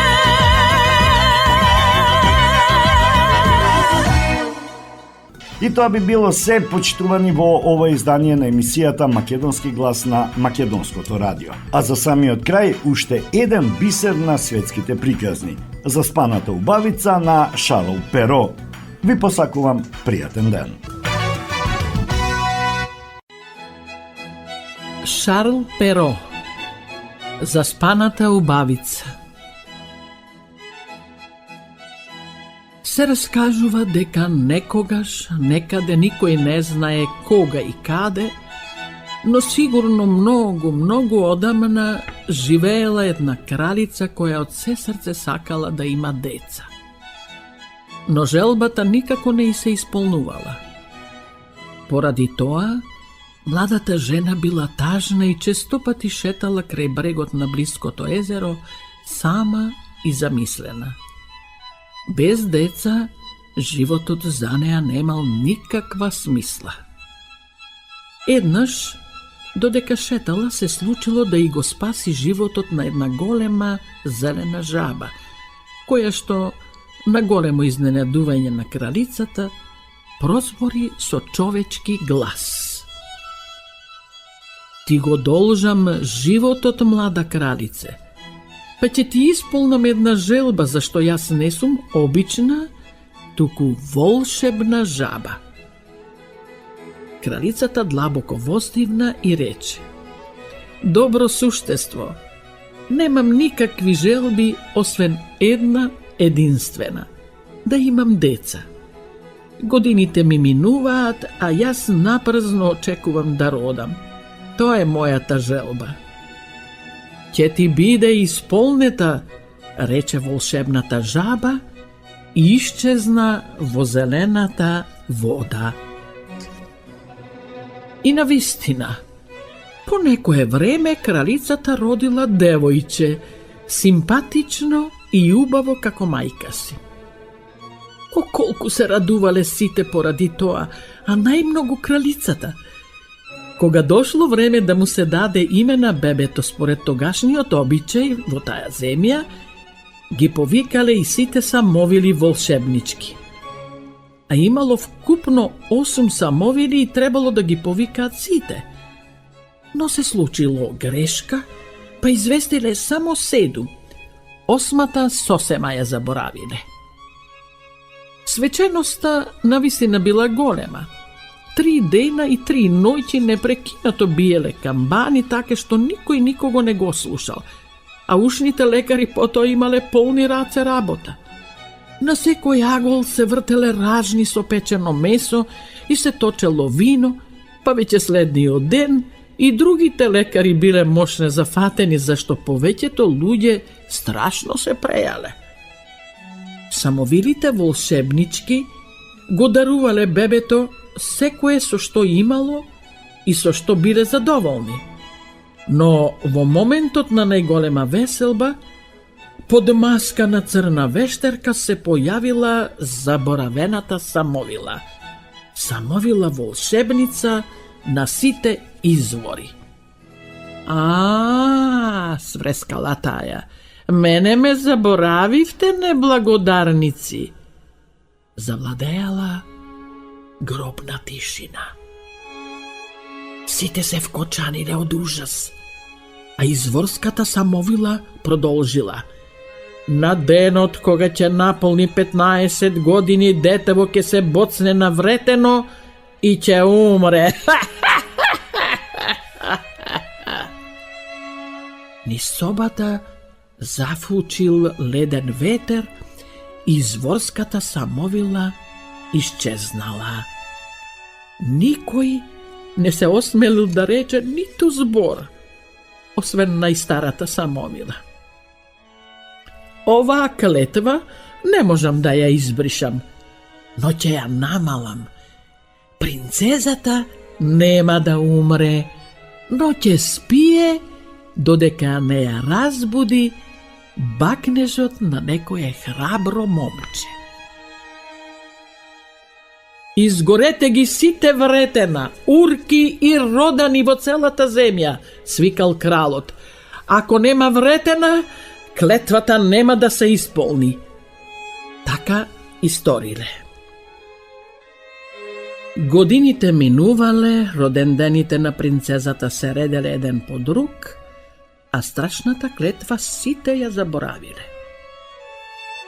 И тоа би било се, почитувани, во ова издание на емисијата Македонски глас на Македонското радио. А за самиот крај, уште еден бисер на светските приказни. Заспаната убавица на Шарл Перо. Ви посакувам пријатен ден. Шарл Перо. Заспаната убавица. Се раскажува дека некогаш, некаде никој не знае кога и каде, но сигурно многу одамна живеела една кралица која од се срце сакала да има деца. Но желбата никако не ѝ се исполнувала. Поради тоа, младата жена била тажна и честопати шетала крај брегот на блиското езеро, сама и замислена. Без деца, животот за неа немал никаква смисла. Еднаш, додека шетала, се случило да и го спаси животот на една голема зелена жаба, која што, на големо изненадување на кралицата, прозбори со човечки глас. Ти го должам животот, млада кралице, па ќе ти исполнам една желба, зашто јас не сум обична, туку волшебна жаба. Кралицата длабоко воздивна и рече: Добро суштество, немам никакви желби, освен една единствена, да имам деца. Годините ми минуваат, а јас напразно очекувам да родам. Тоа е мојата желба. Ќе ти биде исполнета, рече волшебната жаба и исчезна во зелената вода. И навистина, по некое време кралицата родила девојче, симпатично и убаво како мајка си. О, колку се радувале сите поради тоа, а најмногу кралицата. Кога дошло време да му се даде име на бебето според тогашниот обичај во таа земја, ги повикале и сите самовили волшебнички. А имало вкупно 8 самовили и требало да ги повикаат сите. Но се случило грешка, па известиле само 7. 8-та сосема ја заборавиле. Свеченоста навистина била голема. 3 дена и 3 ноќи непрекинато биеле камбани, така што никој никого не го слушал, а ушните лекари потоа имале полни раце работа. На секој агол се вртеле ражни со печено месо и се точело вино, па веќе следниот ден и другите лекари биле мошне зафатени зашто повеќето луѓе страшно се прејале. Самовилите волшебнички го дарувале бебето секое со што имало и со што биле задоволни. Но во моментот на најголема веселба, под маска на црна вештерка се појавила заборавената самовила. Самовила волшебница на сите извори. Сврескала таја, мене ме заборавивте, неблагодарници. Завладеала гробна тишина. Сите се вкочаниле од ужас, а изворската самовила продолжила. На денот кога ќе наполни 15 години, детево ќе се боцне навретено и ќе умре. Низ собата зафучил леден ветер и изворската самовила исчезнала. Никој не се осмелил да рече ниту збор, освен најстарата самовила. Оваа клетва не можам да ја избришам, но ќе ја намалам. Принцезата нема да умре, но ќе спие додека не ја разбуди бакнежот на некое храбро момче. Изгорете ги сите вретена, урки и родани во целата земја, свикал кралот. Ако нема вретена, клетвата нема да се исполни. Така историле. Годините минувале, родендените на принцезата се ределе еден по друг, а страшната клетва сите ја заборавиле.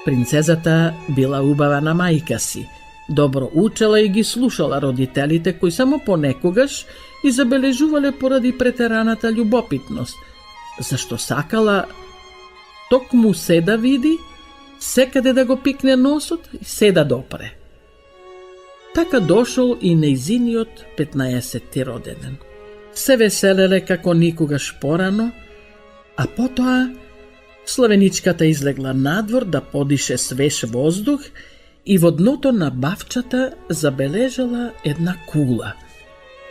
Принцезата била убава на мајка си, добро учела и ги слушала родителите кои само понекогаш и забележувале поради претераната љубопитност, зашто сакала токму се да види, секаде да го пикне носот и се да допре. Така дошол и нејзиниот 15-ти роденден. Се веселеле како никогаш порано, а потоа славеничката излегла надвор да подише свеж воздух и во дното на бавчата забележала една кула,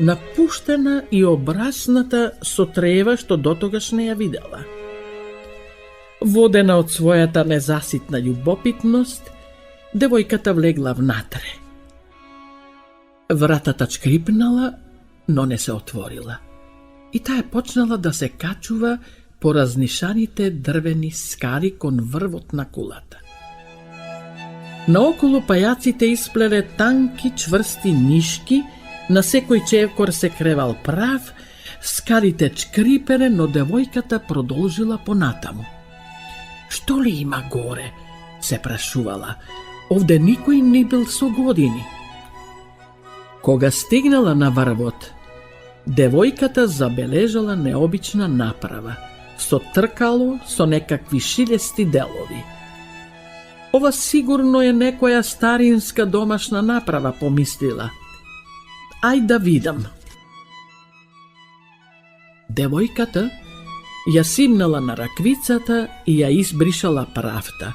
напуштена и обрасната со трева што дотогаш не ја видела. Водена од својата незаситна љубопитност, девојката влегла внатре. Вратата чкрипнала, но не се отворила. И таа почнала да се качува по разнишаните дрвени скали кон врвот на кулата. Наоколу пајаците исплеле танки, чврсти нишки, на секој чевкор се кревал прав, скалите чкрипеле, но девојката продолжила понатаму. Што ли има горе? Се прашувала. Овде никој не бил со години. Кога стигнала на врвот, девојката забележала необична направа, со тркало со некакви шилести делови. Ова сигурно е некоја старинска домашна направа, помислила. Ај да видам. Девојката ја симнала на раквицата и ја избришала правта,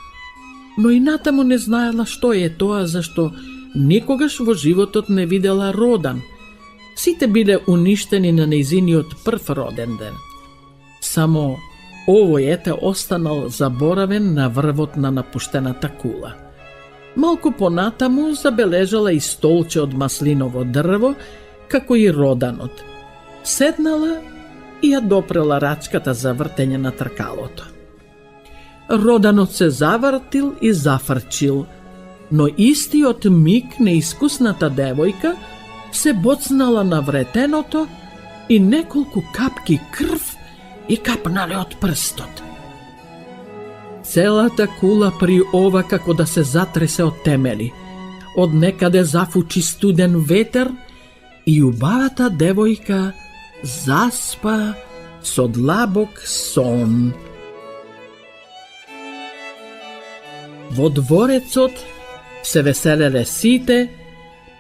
но и натаму не знаела што е тоа, зашто никогаш во животот не видела родан. Сите биле уништени на нејзиниот прв роден ден. Само овој ете останал заборавен на врвот на напуштената кула. Малку понатаму забележала и столче од маслиново дрво, како и Роданот. Седнала и ја допрела рачката за вртење на тркалото. Роданот се завртил и зафрчил, но истиот миг неискусната девојка се боцнала на вретеното и неколку капки крв и капнале од прстот. Целата кула при ова како да се затресе од темели. Од некаде зафучи студен ветер и убавата девојка заспа со длабок сон. Во дворецот се веселеле сите,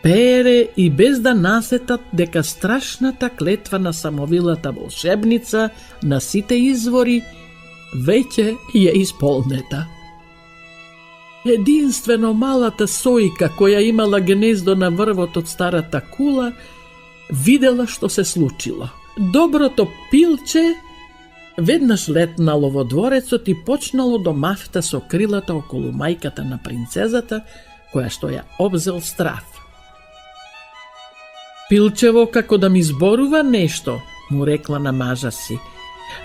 пеере и без да насетат дека страшната клетва на самовилата волшебница на сите извори веќе е исполнета. Единствено малата сојка која имала гнездо на врвот од старата кула видела што се случило. Доброто пилче веднаш летнало во дворецот и почнало да мафта со крилата околу мајката на принцезата, која што ја обзел страв. Пилчево како да ми зборува нешто, му рекла на мажа си.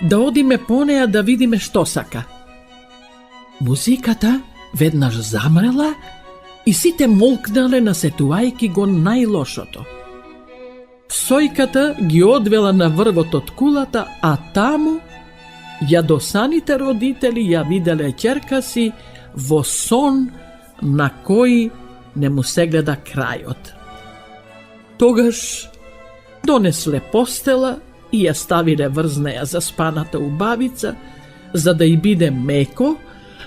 Да одиме по неја да видиме што сака. Музиката веднаш замрела и сите молкнале насетувајки го најлошото. Сојката ги одвела на врвот од кулата, а таму јадосаните родители ја виделе ќерка си во сон на кој не му се гледа крајот. Тогаш донесле постела и ја ставиле врз неја заспаната убавица, за да ја биде меко,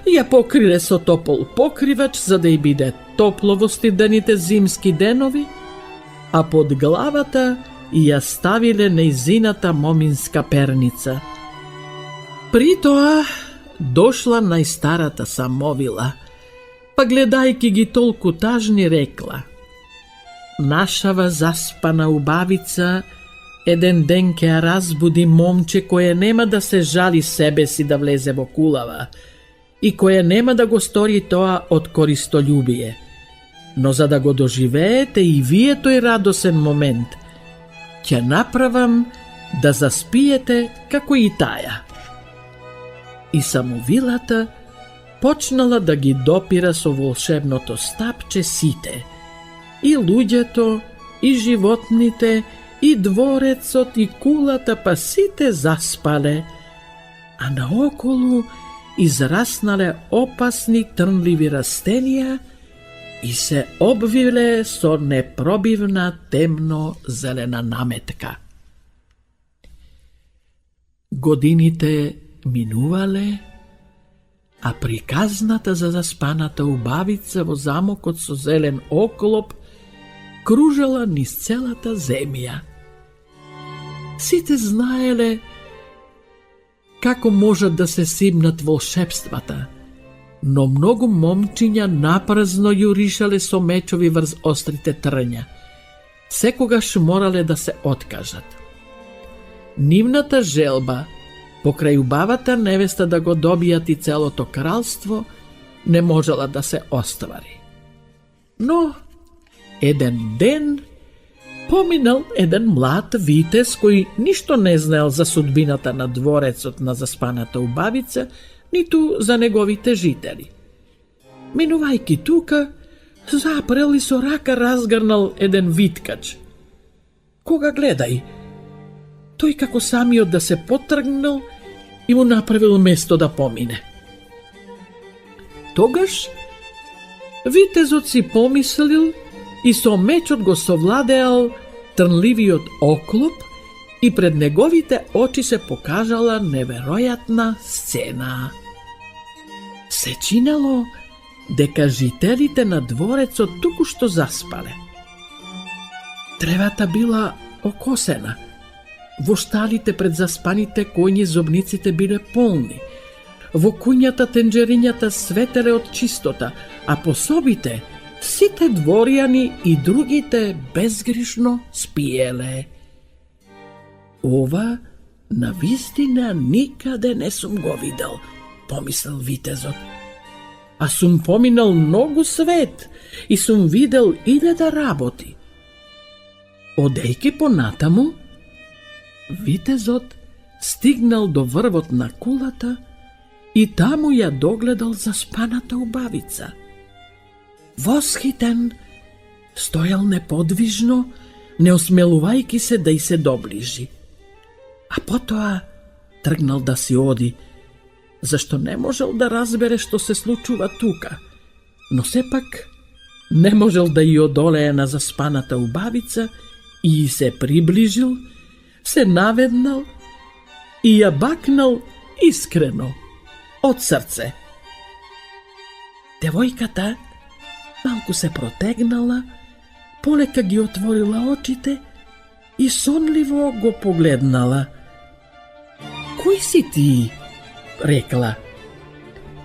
ја покриле со топол покривач, за да ја биде топло во студените зимски денови, а под главата ја ставиле нејзината моминска перница. При тоа дошла најстарата самовила, па гледајки ги толку тажни рекла: нашава заспана убавица еден ден ќе ја разбуди момче кое нема да се жали себе си да влезе во кулава и кое нема да го стори тоа од користолюбие. Но за да го доживеете и вие тој радосен момент, ќе направам да заспиете како и таја. И самовилата почнала да ги допира со волшебното стапче сите, и луѓето, и животните, и дворецот, и кулата, па сите заспале, а наоколу израснале опасни трнливи растенија и се обвиле со непробивна темно-зелена наметка. Годините минувале, а приказната за заспаната убавица во замокот со зелен оклоп кружела низ целата земја. Сите знаеле како можат да се симнат волшебствата, но многу момчиња напразно јуришале со мечови врз острите трња. Секогаш морале да се откажат. Нивната желба покрај убавата невеста да го добијат и целото кралство не можела да се оствари. Но еден ден поминал еден млад витез кој ништо не знаел за судбината на дворецот на заспаната убавица, ниту за неговите жители. Минувајки тука, запрел и со рака разгрнал еден виткач. Кога гледај, тој како самиот да се потргнал и му направил место да помине. Тогаш витезот си помислил и со мечот го совладеал трнливиот оклоп и пред неговите очи се покажала неверојатна сцена. Се чинело дека жителите на дворецот туку што заспале. Тревата била окосена. Во шталите пред заспаните коњи зобниците биле полни. Во куњата тенџерињата светеле од чистота, а по собите сите дворјани и другите безгришно спиеле. Ова навистина никаде не сум го видел, помислил витезот. а сум поминал многу свет и сум видел иде да работи. Одејки понатаму, витезот стигнал до врвот на кулата и таму ја догледал заспаната убавица. Восхитен, стојал неподвижно, не осмелувајки се да и се доближи. А потоа тргнал да си оди, зашто не можел да разбере што се случува тука, но сепак не можел да и одолее на заспаната убавица и се приближил, се наведнал и ја бакнал искрено, од срце. Девојката малку се протегнала, полека ги отворила очите и сонливо го погледнала. Кој си ти? Рекла.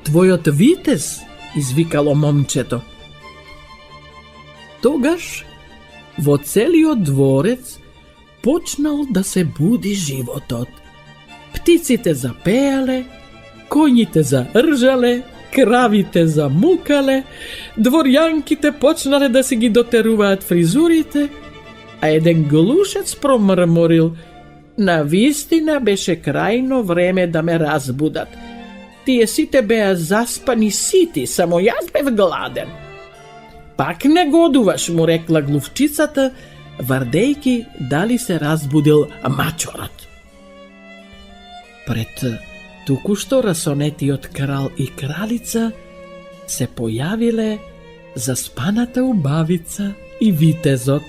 Твојот витез, извикало момчето. Тогаш во целиот дворец почнал да се буди животот. Птиците запеале, коњите заржале, кравите замукале, дворјанките почнале да си ги дотеруваат фризурите, а еден глушец промрморил: на вистина беше крајно време да ме разбудат. Тие сите беа заспани сити, само јас бев гладен. Пак не годуваш, му рекла глувчицата, вардејки дали се разбудил мачорот. Пред туку-што расонетиот крал и кралица се појавиле заспаната убавица и витезот.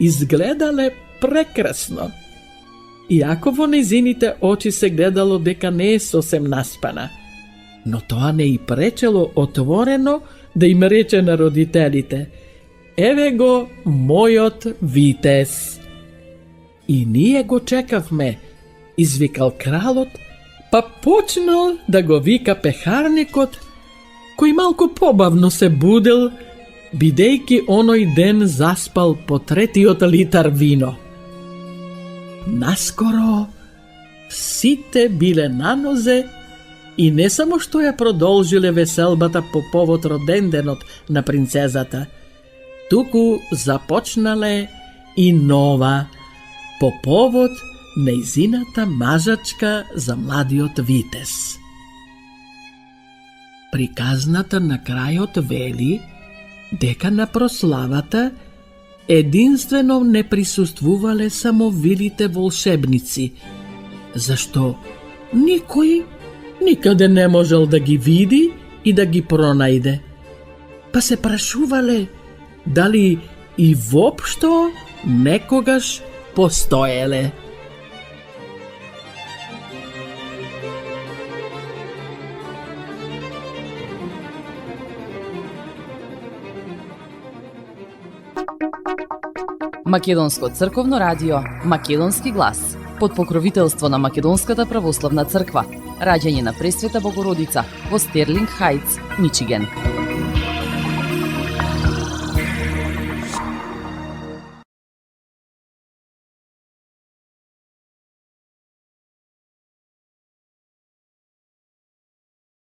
Изгледале прекрасно, иако во незините очи се гледало дека не е сосем наспана, но тоа не и пречело отворено да им рече на родителите: еве го мојот витез. И ние го чекавме, извикал кралот, па почнал да го вика пехарникот, кој малку побавно се будел, бидејќи оној ден заспал по 3-тиот литар вино. Наскоро сите биле на нозе и не само што ја продолжиле веселбата по повод роденденот на принцезата, туку започнале и нова по повод нејзината мажачка за младиот витез. Приказната на крајот вели дека на прославата единствено не присуствувале само вилите волшебници, зашто никој никаде не можел да ги види и да ги пронајде. Па се прашувале дали и воопшто некогаш постоеле. Македонско црковно радио, Македонски глас, под покровителство на Македонската православна црква, раѓање на Пресвета Богородица во Стерлинг Хајтс, Мичиген.